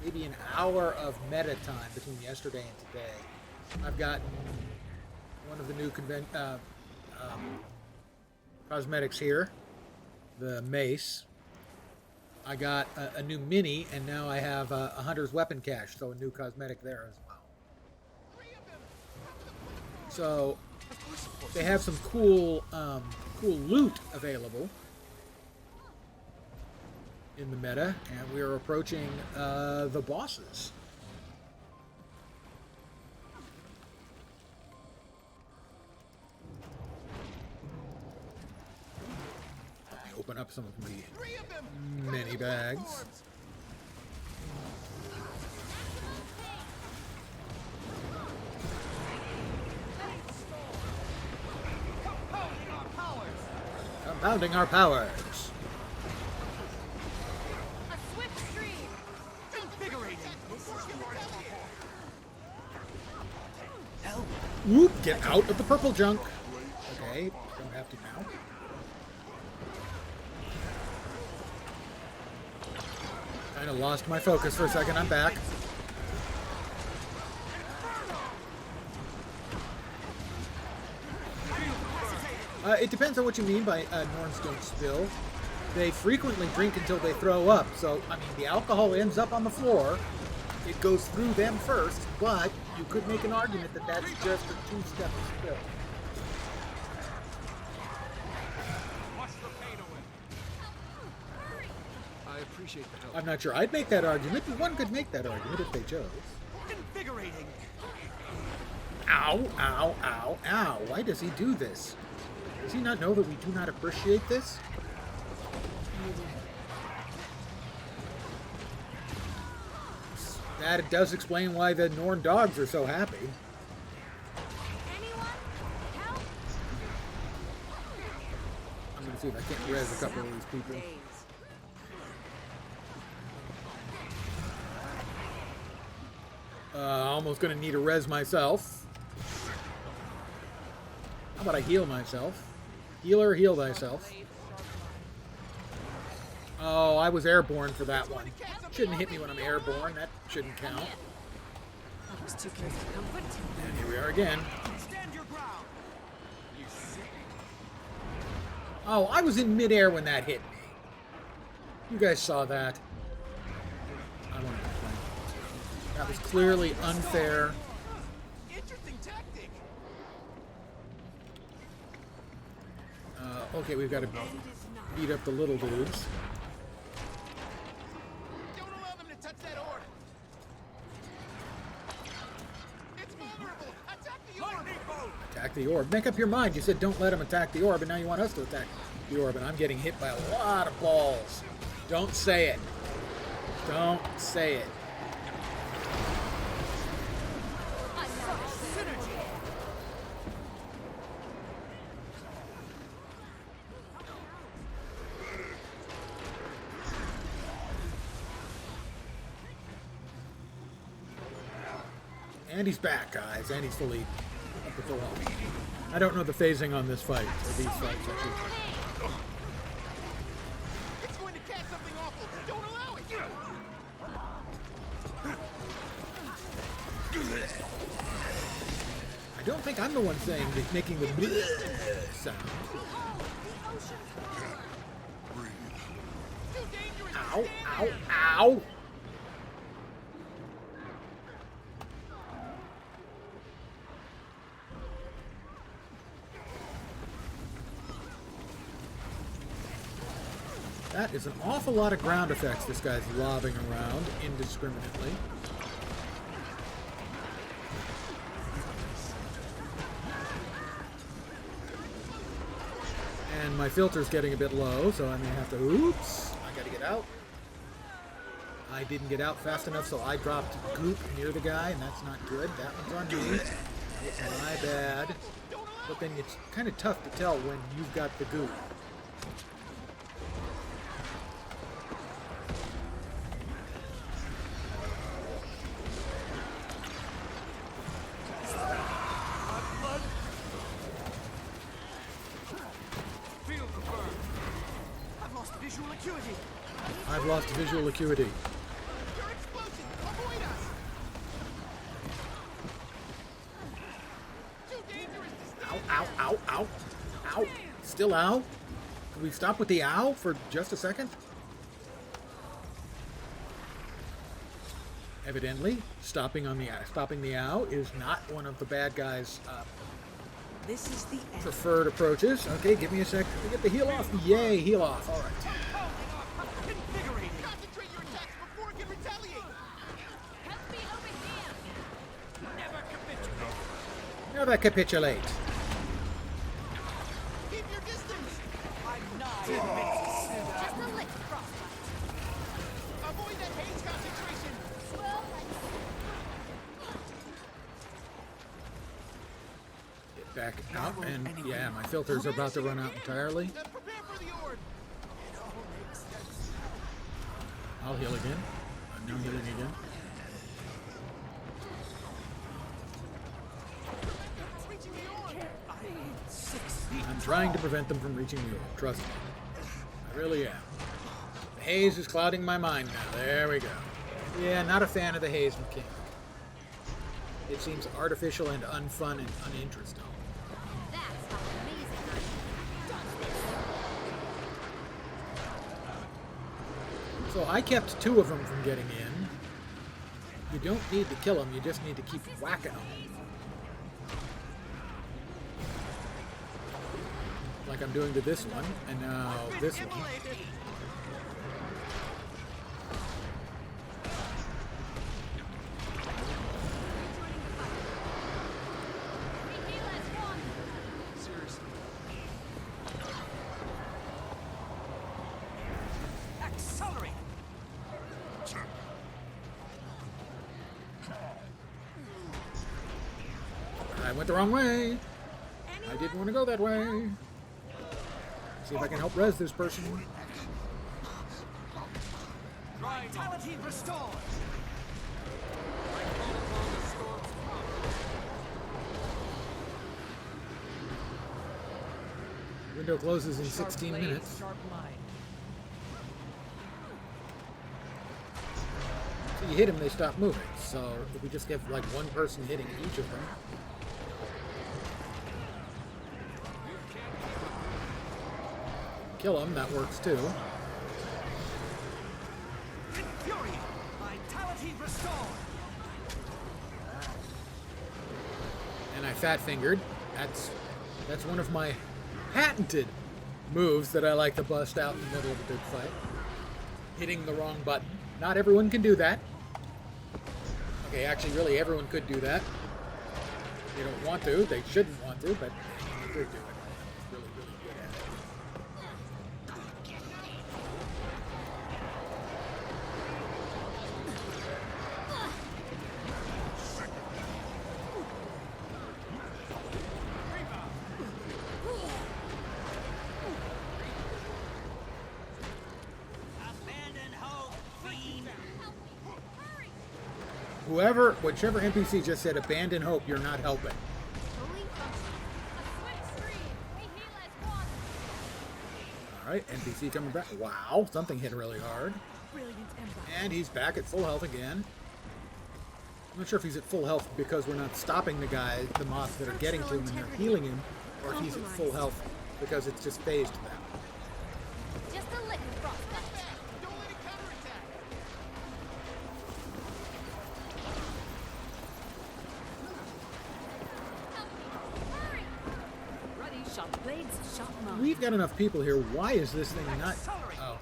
Maybe an hour of meta time between yesterday and today. I've gotten one of the new cosmetics here, the mace. I got a new mini, and now I have a Hunter's weapon cache, so a new cosmetic there as well. So they have some cool loot available in the meta, and we are approaching the bosses. Let me open up some of the mini bags. Compounding our powers. A swift stream. Invigorating. Help. Whoop! Get out of the purple junk. Okay, don't have to now. Kind of lost my focus for a second. I'm back. It depends on what you mean by Norns don't spill. They frequently drink until they throw up. So, I mean, the alcohol ends up on the floor. It goes through them first, but you could make an argument that that's just a two-step spill. Wash the pain away. I appreciate the help. I'm not sure I'd make that argument, but one could make that argument if they chose. Invigorating. Ow, ow, ow, ow. Why does he do this? Does he not know that we do not appreciate this? That does explain why the Norn dogs are so happy. Anyone? Help? I'm going to see if I can't res a couple of these people. Almost going to need a res myself. How about I heal myself? Healer, heal thyself. Oh, I was airborne for that one. Shouldn't hit me when I'm airborne. That shouldn't count. I was too careful to come quick to me. And here we are again. Stand your ground. You sick. Oh, I was in midair when that hit me. You guys saw that. I want to complain. That was clearly unfair. Interesting tactic. Okay, we've got to beat up the little dudes. Don't allow them to touch that orb. It's vulnerable. Attack the orb. Attack the orb. Make up your mind. You said don't let them attack the orb, and now you want us to attack the orb, and I'm getting hit by a lot of balls. Don't say it. Don't say it. And he's back, guys, and he's fully up at the wall. I don't know the phasing on this fight, or these fights, actually. It's going to catch something awful. Don't allow it. I don't think I'm the one saying making the bleh sound. Ow, ow, ow! That is an awful lot of ground effects this guy's lobbing around indiscriminately. And my filter's getting a bit low, so I may have to... Oops! I gotta get out. I didn't get out fast enough, so I dropped goop near the guy, and that's not good. That one's on me. It's my bad. But then it's kind of tough to tell when you've got the goop. I've lost visual acuity. Ow, ow, ow, ow. Ow. Still ow? Can we stop with the ow for just a second? Evidently, stopping the ow is not one of the bad guys' This is the end. preferred approaches. Okay, give me a sec. Let me get the heal off. Yay, heal off. All right. Concentrate your attacks before it can retaliate. Help me over here. Never capitulate. Keep your distance. Just a lick frostbite. Avoid that haze concentration. Well, Get back out, and yeah, my filters are about to run out entirely. Then prepare for the orb. I'll heal again. I'm now healing again. Reaching the orb. I'm trying to prevent them from reaching the orb. Trust me. I really am. The haze is clouding my mind now. There we go. Yeah, not a fan of the haze mechanic. It seems artificial and unfun and uninteresting. that's how amazing I am. So I kept 2 of them from getting in. You don't need to kill them, you just need to keep whacking them. Like I'm doing to this one, and now this one. We heal as one. Accelerate. I went the wrong way. I didn't want to go that way. See if I can help res this person. Vitality restored. Window closes in 16 minutes. Sharp line. So you hit them, they stop moving. So if we just get like one person hitting each of them. Kill them, that works too. Fury. Vitality restored. And I fat fingered. That's one of my patented moves that I like to bust out in the middle of a big fight. Hitting the wrong button. Not everyone can do that. Okay, actually, really, everyone could do that. They don't want to. They shouldn't want to, but they could do it. It's really, really good at it. Abandon hope, fiend. Whichever NPC just said, abandon hope, you're not helping. Fully functional. A swift stream. We heal as one. Alright, NPC coming back. Wow, something hit really hard. Brilliant empire. And he's back at full health again. I'm not sure if he's at full health because we're not stopping the moths that are getting to him and they're healing him, or if he's at full health because it's just phased them. Just a lick of frostbite. Don't let it counterattack. Hurry! Ready, sharp blades, sharp knives. We've got enough people here. Why is this thing not... Oh,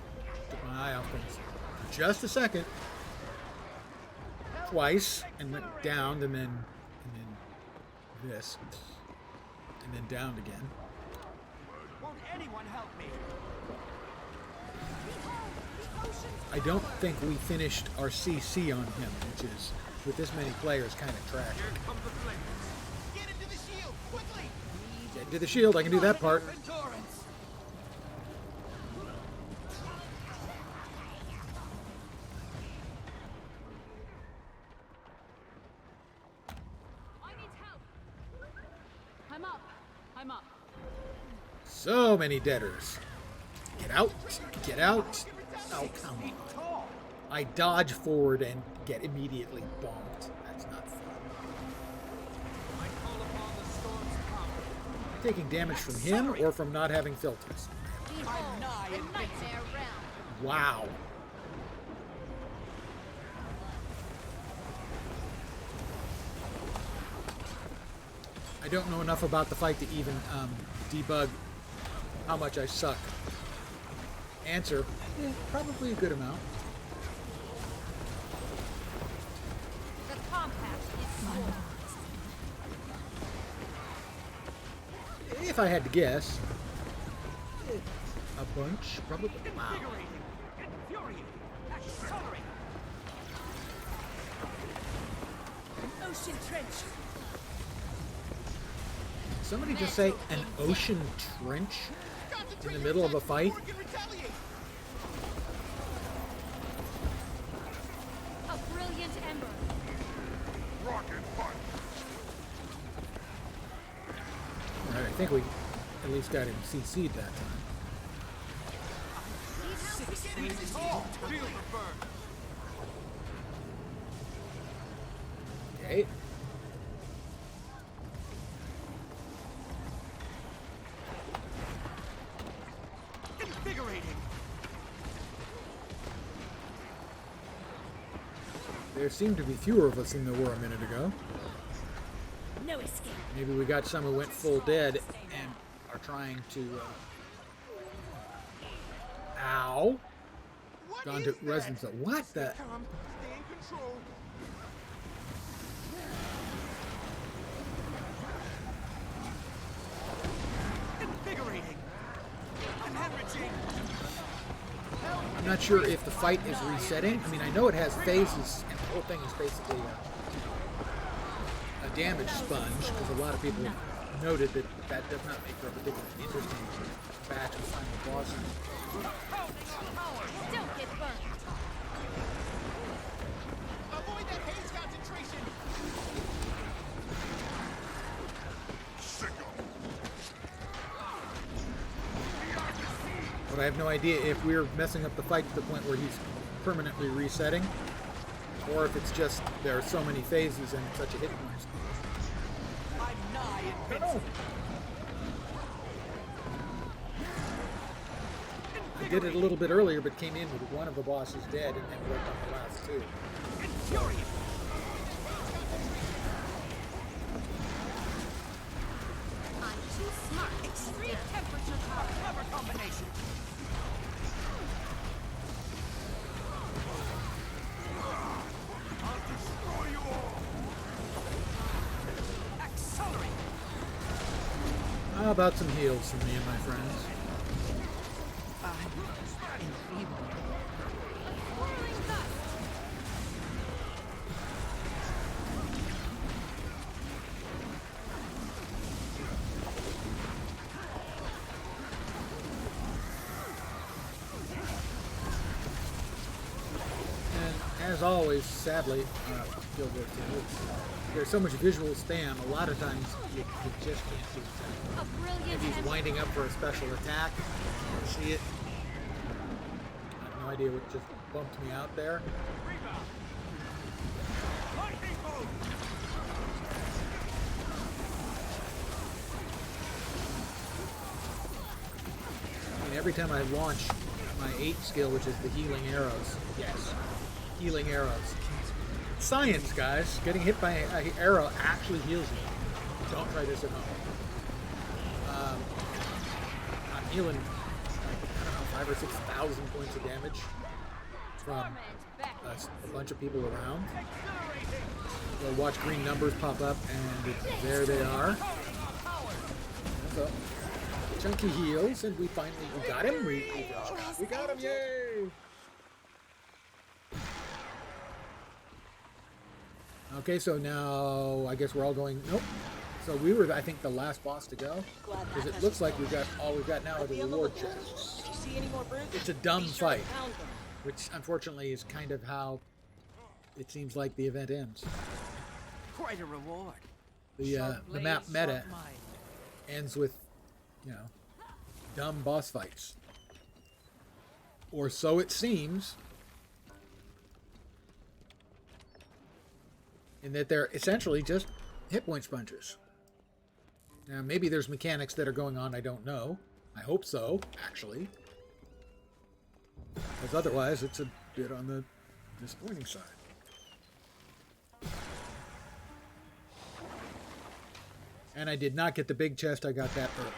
took my eye off things. For just a second. Twice, and went down, and then this. And then down again. Won't anyone help me? I don't think we finished our CC on him, which is, with this many players, kind of trash. Here come the flames. Get into the shield, quickly! Get into the shield, I can do that part. Endurance. I need help. I'm up. I'm up. So many debtors. Get out. Get out. Oh, come on. I dodge forward and get immediately bonked. That's not fun. I call upon the storm's power. Taking damage from him or from not having filters? Behold, nigh the invincible. nightmare realm. Wow. I don't know enough about the fight to even debug how much I suck. Answer, probably a good amount. The compact is sworn. If I had to guess, a bunch, probably. Wow. Invigorating. Infuriating. Accelerating. Ocean trench. Somebody just say an ocean trench in the middle of a fight? We can retaliate. A brilliant ember. Rocket punch. Alright, I think we at least got him CC'd that time. Need help? Tall. Feel the burn. Okay. Invigorating. There seemed to be fewer of us than there were a minute ago. No escape. Maybe we got some who went full dead and are trying to... Ow! What Gone is to that? residence of... What the... Calm. Stay in control. Invigorating. I'm hemorrhaging. I'm not sure if the fight is resetting. I mean, I know it has phases, and the whole thing is basically a damage sponge, because a lot of people noted that that does not make for a particularly interesting batch of final bosses. Don't get burned. Avoid that haze concentration. But I have no idea if we're messing up the fight to the point where he's permanently resetting, or if it's just there are so many phases and such a hit point. I'm nigh I don't invincible. know. I did it a little bit earlier, but came in with one of the bosses dead and then worked on the last two. Infuriating. I'm too smart. Extreme temperature power. Clever combination. I'll destroy you all. Accelerate. How about some heals from me and my friends? Whirling gust. And as always, sadly, Guild Wars 2, there's so much visual spam, a lot of times you just can't do that. A brilliant If he's ember. winding up for a special attack, see it. I have no idea what just bumped me out there. Rebound. Lightning bolt. I mean, every time I launch my 8 skill, which is the healing arrows. Yes. Healing arrows. Science, guys. Getting hit by an arrow actually heals you. Don't try this at home. I'm healing, I don't know, 5,000 or 6,000 points of damage from a bunch of people around. You'll watch green numbers pop up, and there they are. So, chunky heals, and we got him. We got him, yay! Okay, so now I guess we're all going. Nope. So we were, I think, the last boss to go, because it looks like all we've got now are the reward chests. It's a dumb fight, which unfortunately is kind of how it seems like the event ends. Quite a reward. The map meta ends with, you know, dumb boss fights, or so it seems. In that they're essentially just hit point sponges. Now, maybe there's mechanics that are going on, I don't know. I hope so, actually. Because otherwise, it's a bit on the disappointing side. And I did not get the big chest, I got that earlier.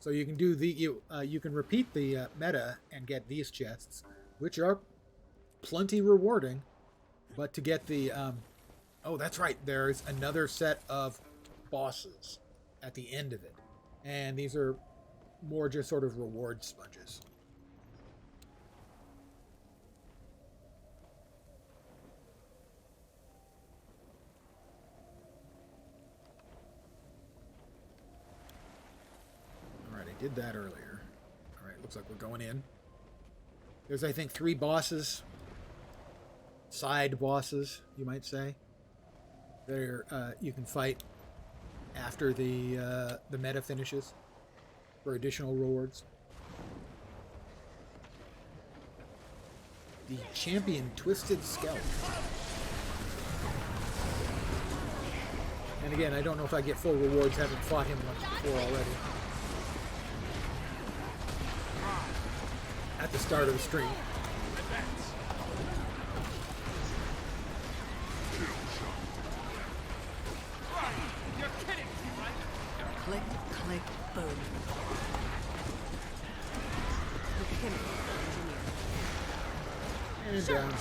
So you can do you can repeat the meta and get these chests, which are plenty rewarding. But to get the... oh, that's right. There's another set of bosses at the end of it. And these are more just sort of reward sponges. Alright, I did that earlier. Alright, looks like we're going in. There's, I think, 3 bosses. Side bosses, you might say. There, you can fight after the meta finishes for additional rewards. The Champion Twisted Scalp. And again, I don't know if I get full rewards having fought him once before already. At the start of the stream. Click, click, boom. And down goes.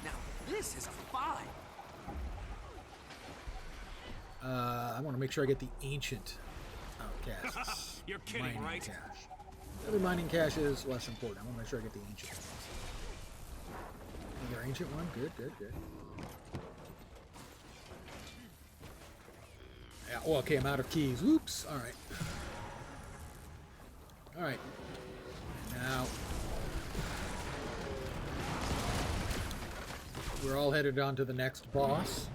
Now, this is a fight. I want to make sure I get the ancient caches. You're kidding, mining right? Cache. The other mining cache is less important. I want to make sure I get the ancient ones. Another ancient one? Good, good, good. Yeah, oh, okay, I'm out of keys. Oops. Alright. Alright. Now, we're all headed on to the next boss.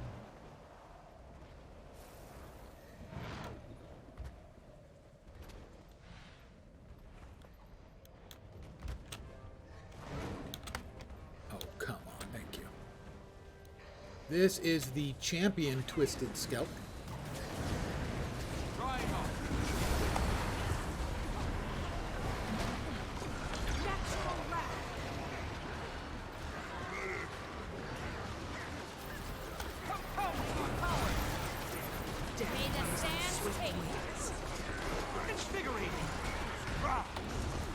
Oh, come on, thank you. This is the Champion Twisted Scalp.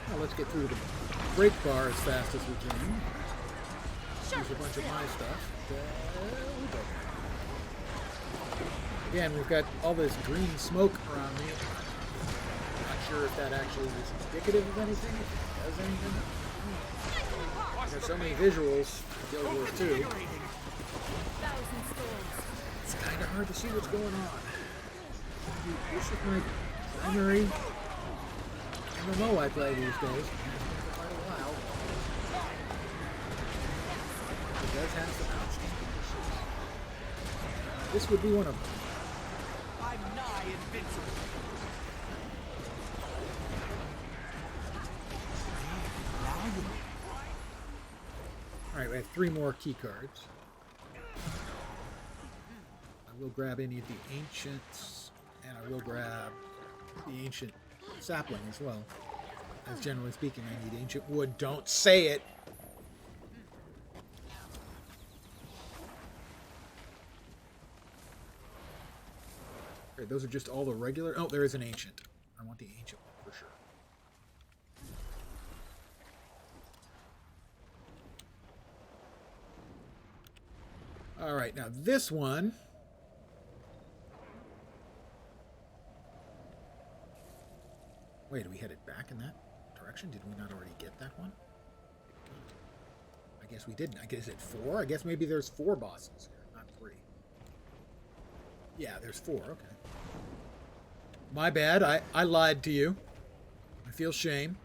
Now let's get through the break bar as fast as we can. Use a bunch of my stuff. We go. Again, we've got all this green smoke around me. Not sure if that actually is indicative of anything, if it does anything. There's so many visuals in Guild Wars 2. It's kind of hard to see what's going on. This is my primary MMO I play these days. For quite a while. It does have some outstanding issues. This would be one of them. I'm nigh invincible. Now you Alright, we have 3 more key cards. I will grab any of the ancients, and I will grab the ancient sapling as well. As generally speaking, I need ancient wood. Don't say it! Okay, those are just all the regular... Oh, there is an ancient. I want the ancient one for sure. Alright, now this one... Wait, are we headed back in that direction? Did we not already get that one? I guess we didn't. I guess it's 4? I guess maybe there's 4 bosses here, not 3. Yeah, there's 4. Okay. My bad. I lied to you. I feel shame.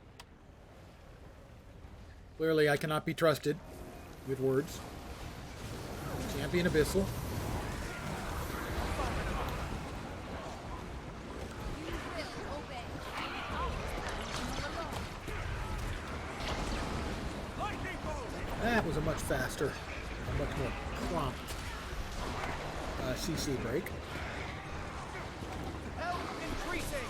Clearly, I cannot be trusted with words. Champion Abyssal. That was a much faster, a much more prompt CC break. Health increasing.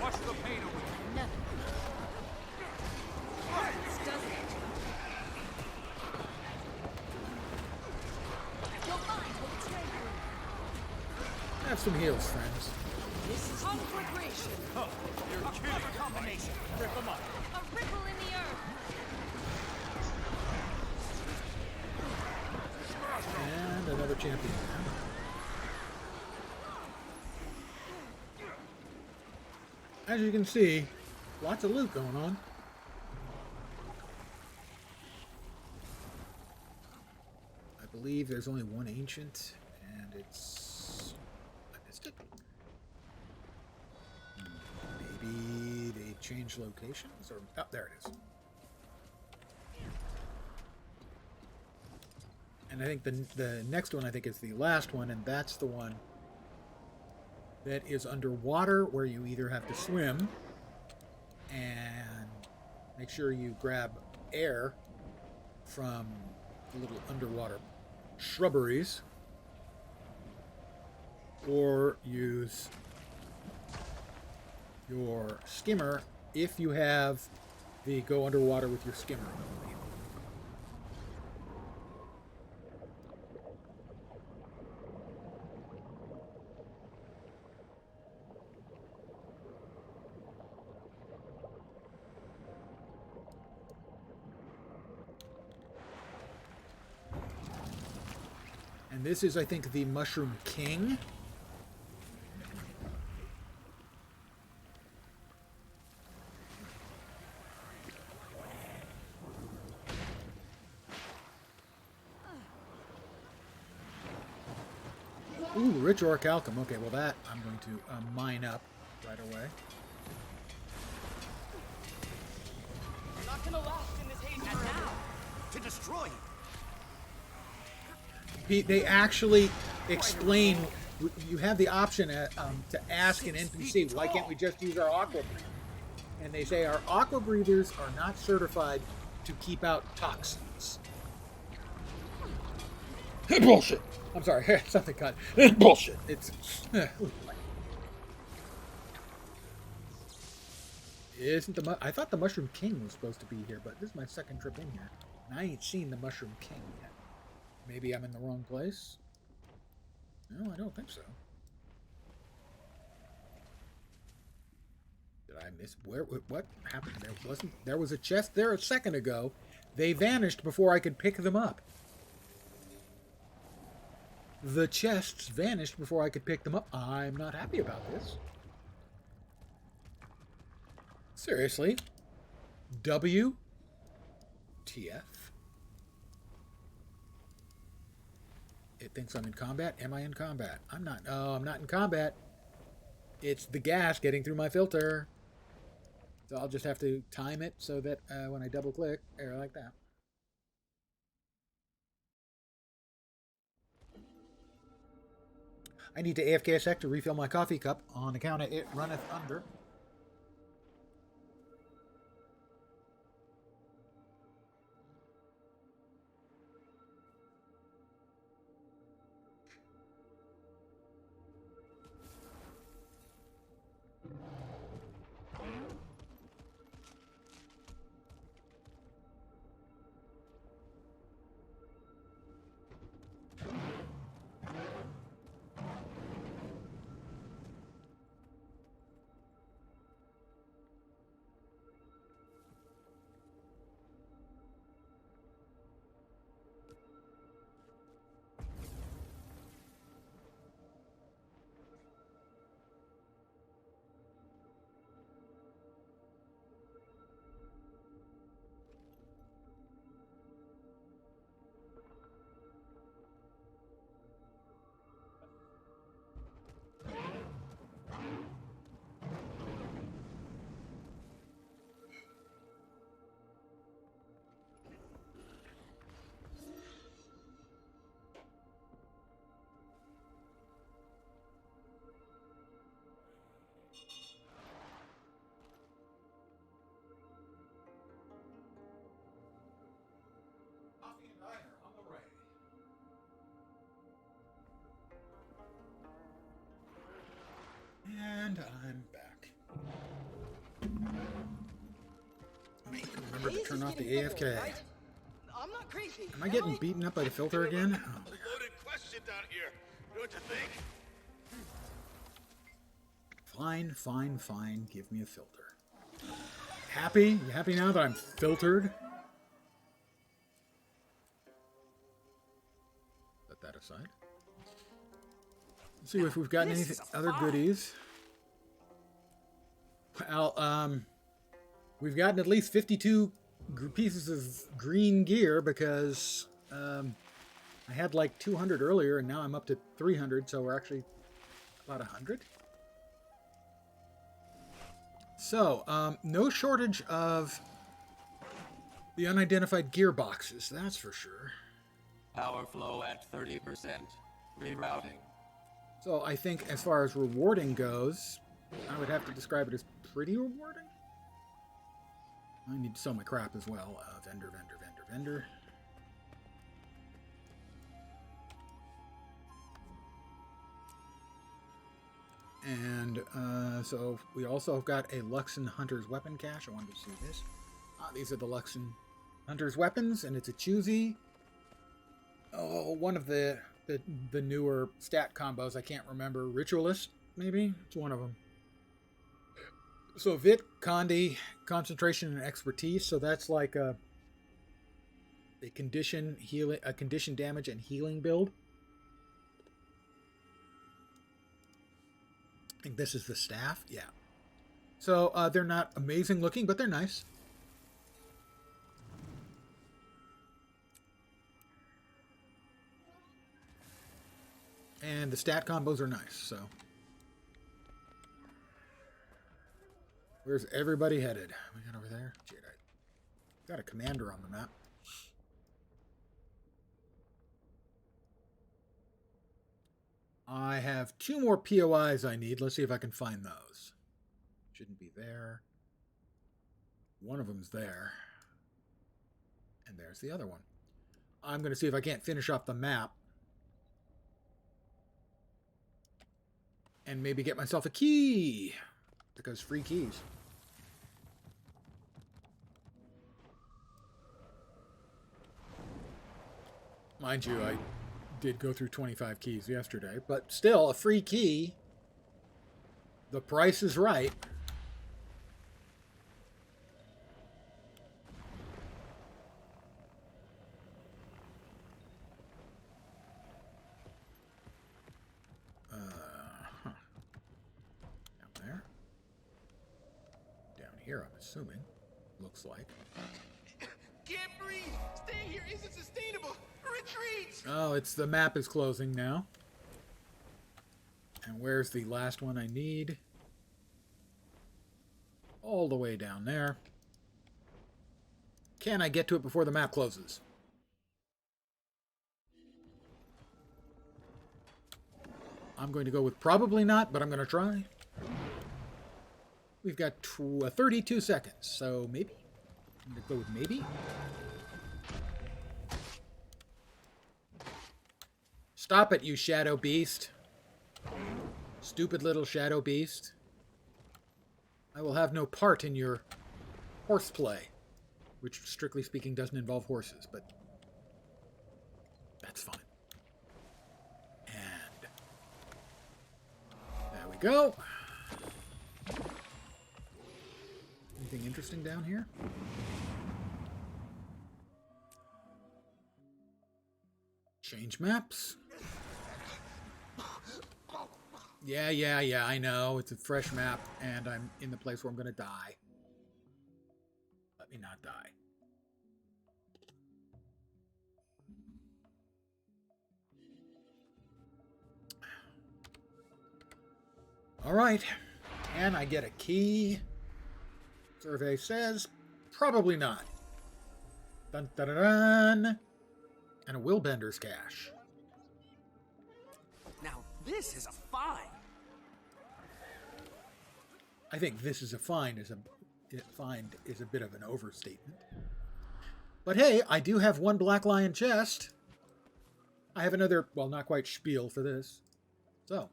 Watch the pain away. Nothing. This doesn't. Your mind will betray you. Have some heals, friends. This is conflagration. Oh, you're kidding. Combination. Rip them up. A ripple in the earth. And another champion. As you can see, lots of loot going on. I believe there's only one ancient, and it's... I missed it. Maybe they changed locations? Or oh, there it is. And I think the next one, I think, is the last one, and that's the one that is underwater, where you either have to swim and make sure you grab air from the little underwater shrubberies, or use your skimmer if you have the go underwater with your skimmer ability. And this is, I think, the Mushroom King. Ooh, rich orichalcum. Okay, well that I'm going to mine up right away. I'm not gonna last in this haze and now. To destroy you. Pete, they actually explain. You have the option to ask an NPC, why can't we just use our aqua breather? And they say our aqua breathers are not certified to keep out toxins. Bullshit. I'm sorry, something cut. Bullshit. It's isn't the I thought the Mushroom King was supposed to be here, but this is my second trip in here, and I ain't seen the Mushroom King yet. Maybe I'm in the wrong place? No, I don't think so. Did I miss what happened? There was a chest there a second ago. They vanished before I could pick them up. The chests vanished before I could pick them up. I'm not happy about this. Seriously? WTF? It thinks I'm in combat. Am I in combat? I'm not. No, I'm not in combat. It's the gas getting through my filter. So I'll just have to time it so that when I double click, there, like that. I need to AFK a sec to refill my coffee cup on account of it runneth under. Coffee and diner on the way. And I'm back. Remember to turn off the AFK. Right? I'm not crazy. Am I getting beaten up by the filter again? Oh. Loaded question down here. You know what you think? Fine, fine, fine. Give me a filter. Happy? You happy now that I'm filtered? Set that aside. Let's see if we've got any other goodies. Well, we've gotten at least 52 pieces of green gear because I had like 200 earlier and now I'm up to 300, so we're actually about 100. So, no shortage of the unidentified gearboxes, that's for sure. Power flow at 30%. Rerouting. So I think as far as rewarding goes, I would have to describe it as pretty rewarding. I need to sell my crap as well. Vendor. And so we also have got a Luxon Hunter's Weapon cache. I wanted to see this. These are the Luxon Hunter's Weapons, and it's a choosy. Oh, one of the newer stat combos. I can't remember. Ritualist, maybe? It's one of them. So Vit, Condi, Concentration, and Expertise. So that's like a condition damage and healing build. I think this is the staff. Yeah. So they're not amazing looking, but they're nice. And the stat combos are nice, so. Where's everybody headed? We got over there? Shit, I got a commander on the map. I have 2 more POIs I need. Let's see if I can find those. Shouldn't be there. One of them's there. And there's the other one. I'm going to see if I can't finish off the map. And maybe get myself a key. Because free keys. Mind you, I did go through 25 keys yesterday. But still, a free key. The price is right. Here, I'm assuming. Looks like. Can't breathe. Staying here isn't sustainable. Retreat. Oh, it's the map is closing now. And where's the last one I need? All the way down there. Can I get to it before the map closes? I'm going to go with probably not, but I'm going to try. We've got 32 seconds, so maybe. I'm going to go with maybe. Stop it, you shadow beast. Stupid little shadow beast. I will have no part in your horseplay, which, strictly speaking, doesn't involve horses, but that's fine. And there we go. Anything interesting down here? Change maps. Yeah, I know. It's a fresh map, and I'm in the place where I'm going to die. Let me not die. All right. Can I get a key? Survey says probably not. Dun dun dun dun. And a Willbender's cache. Now, this is a find. I think this is a find is a bit of an overstatement. But hey, I do have one Black Lion chest. I have another, well, not quite spiel for this. So,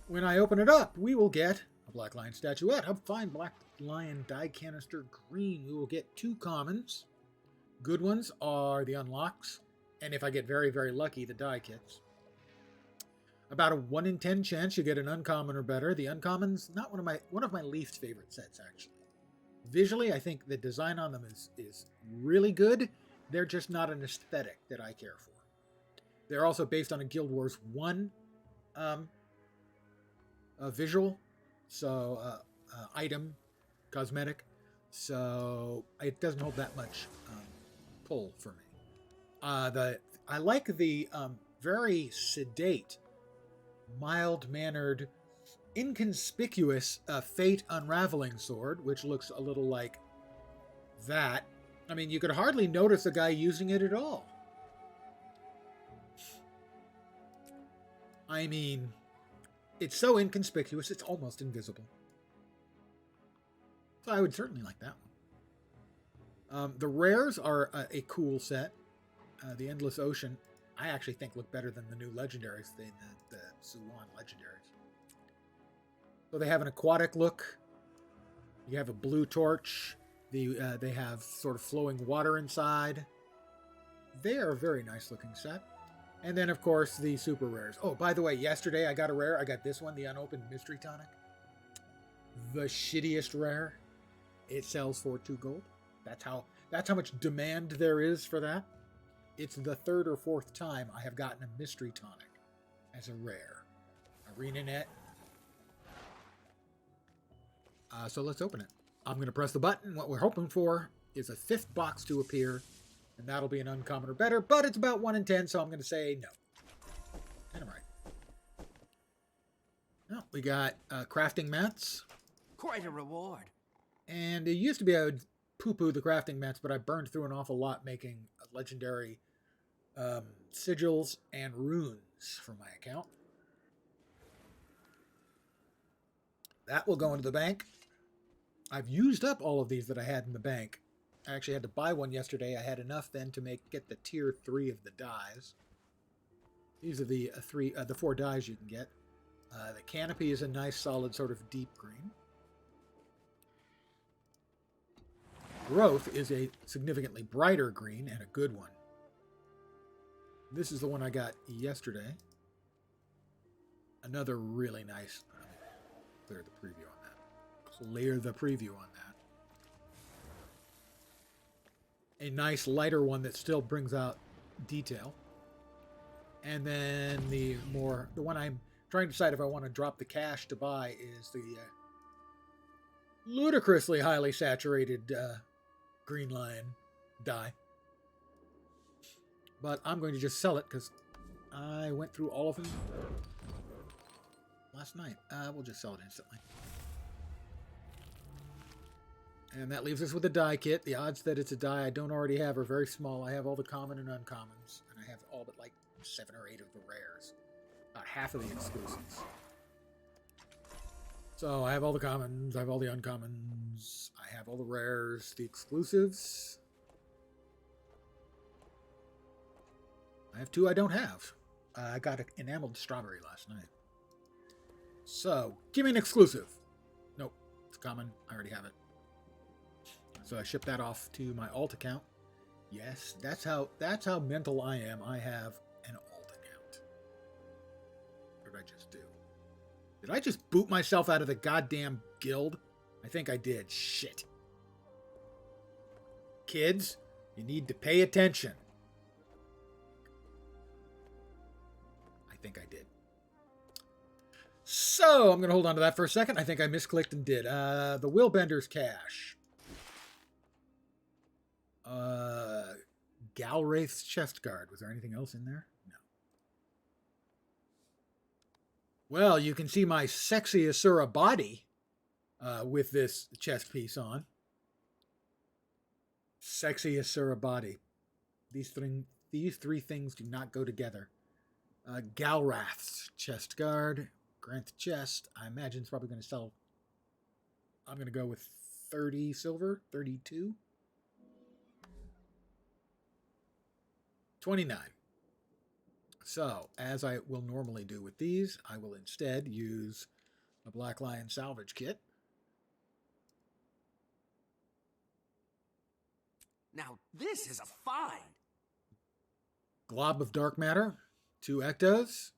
when I open it up, we will get a Black Lion statuette, a fine Black Lion die canister green. We will get 2 commons. Good ones are the unlocks, and if I get very, very lucky, the die kits. About a 1 in 10 chance you get an uncommon or better. The uncommon's not one of my least favorite sets, actually. Visually, I think the design on them is really good. They're just not an aesthetic that I care for. They're also based on a Guild Wars 1 visual, so item, cosmetic. So it doesn't hold that much pull for me. I like the very sedate, mild-mannered, inconspicuous Fate Unraveling sword, which looks a little like that. I mean, you could hardly notice a guy using it at all. I mean, it's so inconspicuous, it's almost invisible. So I would certainly like that one. The rares are a cool set. The Endless Ocean, I actually think look better than the new legendaries, the Suwon legendaries. So they have an aquatic look. You have a blue torch. They have sort of flowing water inside. They are a very nice looking set. And then, of course, the super rares. Oh, by the way, yesterday I got a rare. I got this one, the Unopened Mystery Tonic. The shittiest rare. It sells for 2 gold. That's how much demand there is for that. It's the 3rd or 4th time I have gotten a Mystery Tonic as a rare. ArenaNet. So let's open it. I'm going to press the button. What we're hoping for is a 5th box to appear, and that'll be an uncommon or better, but it's about 1 in 10, so I'm going to say no. And I'm right. Oh, we got crafting mats. Quite a reward. And it used to be I would poo-poo the crafting mats, but I burned through an awful lot making legendary sigils and runes for my account. That will go into the bank. I've used up all of these that I had in the bank. I actually had to buy one yesterday. I had enough then to get the tier 3 of the dies. These are the 4 dies you can get. The canopy is a nice, solid, sort of deep green. Growth is a significantly brighter green and a good one. This is the one I got yesterday. Another really nice. Clear the preview on that. Clear the preview on that. A nice lighter one that still brings out detail. And then the one I'm trying to decide if I want to drop the cash to buy is the ludicrously highly saturated Green Lion die. But I'm going to just sell it because I went through all of them last night. We'll just sell it instantly. And that leaves us with a die kit. The odds that it's a die I don't already have are very small. I have all the common and uncommons, and I have all but like 7 or 8 of the rares. half of the exclusives. So I have all the commons, I have all the uncommons, I have all the rares, the exclusives. I have 2 I don't have. I got an enameled strawberry last night. So, give me an exclusive. Nope, it's common. I already have it. So I ship that off to my alt account. Yes, that's how mental I am. I have an alt account. What did I just do? Did I just boot myself out of the goddamn guild? I think I did. Shit. Kids, you need to pay attention. I think I did. So, I'm going to hold on to that for a second. I think I misclicked and did. The Willbender's cache. Galwraith's chest guard. Was there anything else in there? No. Well, you can see my sexy Asura body with this chest piece on. Sexy Asura body. These three things do not go together. Galwraith's chest guard. Grant chest. I imagine it's probably going to sell. I'm going to go with 30 silver. 32. 29. So, as I will normally do with these, I will instead use a Black Lion salvage kit. Now, this is a find. Glob of dark matter. 2 ectos.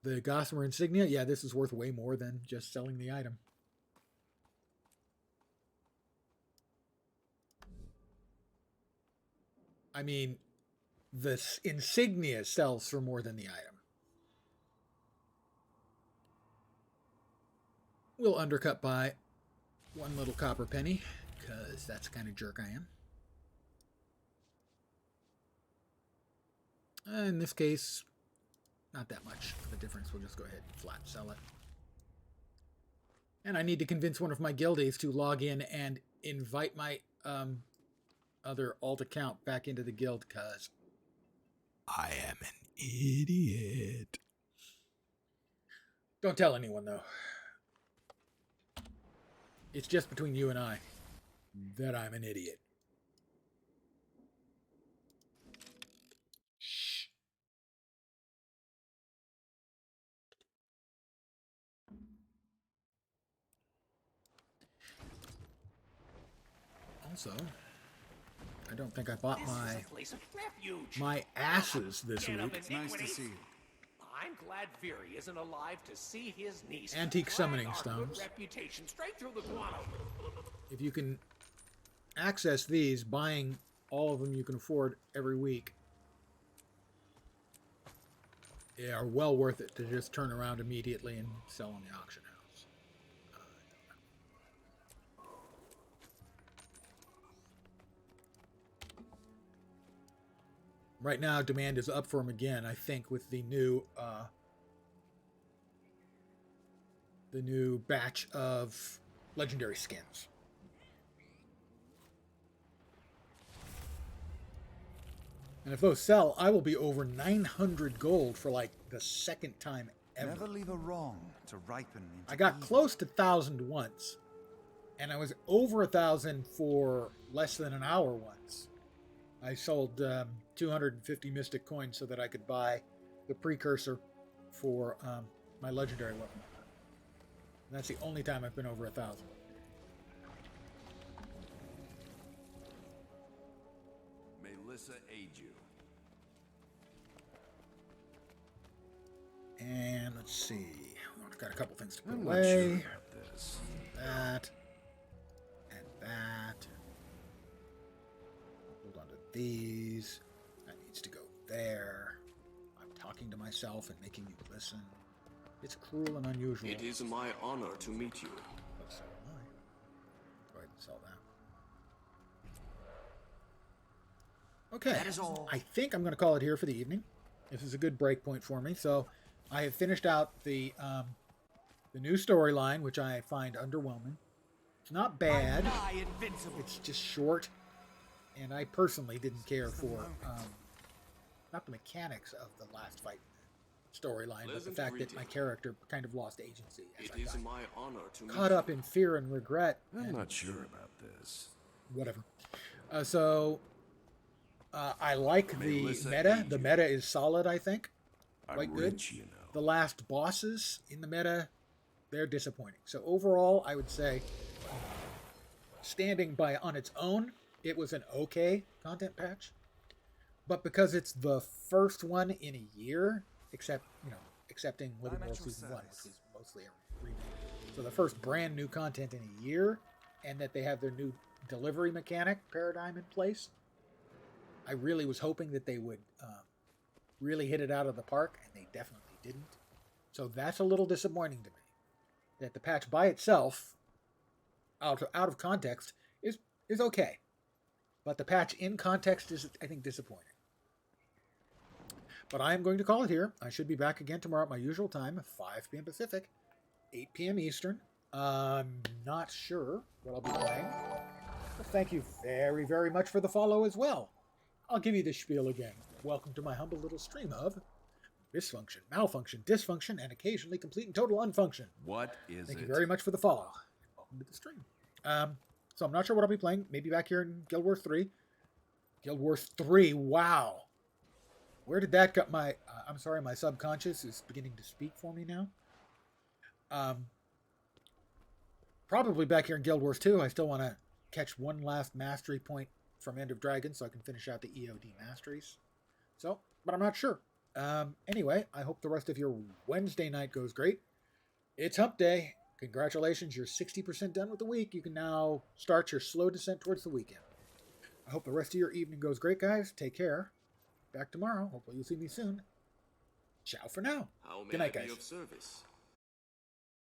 The Gossamer insignia. Yeah, this is worth way more than just selling the item. I mean, the insignia sells for more than the item. We'll undercut by 1 little copper penny, because that's the kind of jerk I am. In this case, not that much of a difference. We'll just go ahead and flat sell it. And I need to convince one of my guildies to log in and invite my other alt account back into the guild, because I am an idiot. Don't tell anyone, though. It's just between you and I that I'm an idiot. Shh. Also, I don't think I bought my asses this week. It's nice to see you. I'm glad Fury isn't alive to see his niece. Antique summoning our stones. Good reputation straight through the guano. If you can access these, buying all of them you can afford every week, they are well worth it to just turn around immediately and sell on the auction house. Right now, demand is up for them again, I think, with the new batch of legendary skins. And if those sell, I will be over 900 gold for like the second time ever. Never leave a wrong to ripen into I got evil. close to 1,000 once, and I was over 1,000 for less than an hour once. I sold 250 mystic coins so that I could buy the precursor for my legendary weapon. And that's the only time I've been over 1,000. May Lissa aid you. And let's see. I've got a couple things to put I'm not away. sure about this. That. And that. Hold on to these. That needs to go there. I'm talking to myself and making you listen. It's cruel and unusual. It is my honor to meet you. But so am I. Go ahead and sell that. Okay. That is all. I think I'm going to call it here for the evening. This is a good break point for me. So I have finished out the new storyline, which I find underwhelming. It's not bad. It's just short. And I personally didn't care for not the mechanics of the last fight. storyline, but the Pleasant fact that my greeting. character kind of lost agency as It I is got my honor to meet caught you. up in fear and regret. I'm and not sure about this. whatever. I like the Melissa meta. aid The you. meta is solid, I think. I'm Quite good. rich, you know. The last bosses in the meta, they're disappointing. So overall, I would say, standing by on its own, it was an okay content patch. But because it's the first one in a year, excepting Living I'm World at your Season 1, which service. was mostly a remake. So the first brand new content in a year, and that they have their new delivery mechanic paradigm in place. I really was hoping that they would really hit it out of the park, and they definitely didn't. So that's a little disappointing to me. That the patch by itself, out of context, is okay. But the patch in context is, I think, disappointing. But I am going to call it here. I should be back again tomorrow at my usual time, 5 p.m. Pacific, 8 p.m. Eastern. I'm not sure what I'll be playing. But thank you very, very much for the follow as well. I'll give you the spiel again. Welcome to my humble little stream of dysfunction, malfunction, dysfunction, and occasionally complete and total unfunction. What is Thank it? you very much for the follow. Welcome to the stream. So I'm not sure what I'll be playing. Maybe back here in Guild Wars 3. Guild Wars 3, wow. Where did that go? I'm sorry, my subconscious is beginning to speak for me now. Probably back here in Guild Wars 2. I still want to catch one last mastery point from End of Dragon so I can finish out the EOD masteries. So, but I'm not sure. Anyway, I hope the rest of your Wednesday night goes great. It's hump day. Congratulations, you're 60% done with the week. You can now start your slow descent towards the weekend. I hope the rest of your evening goes great, guys. Take care. Back tomorrow. Hopefully you'll see me soon. Ciao for now. How may Good night, I be guys. of service?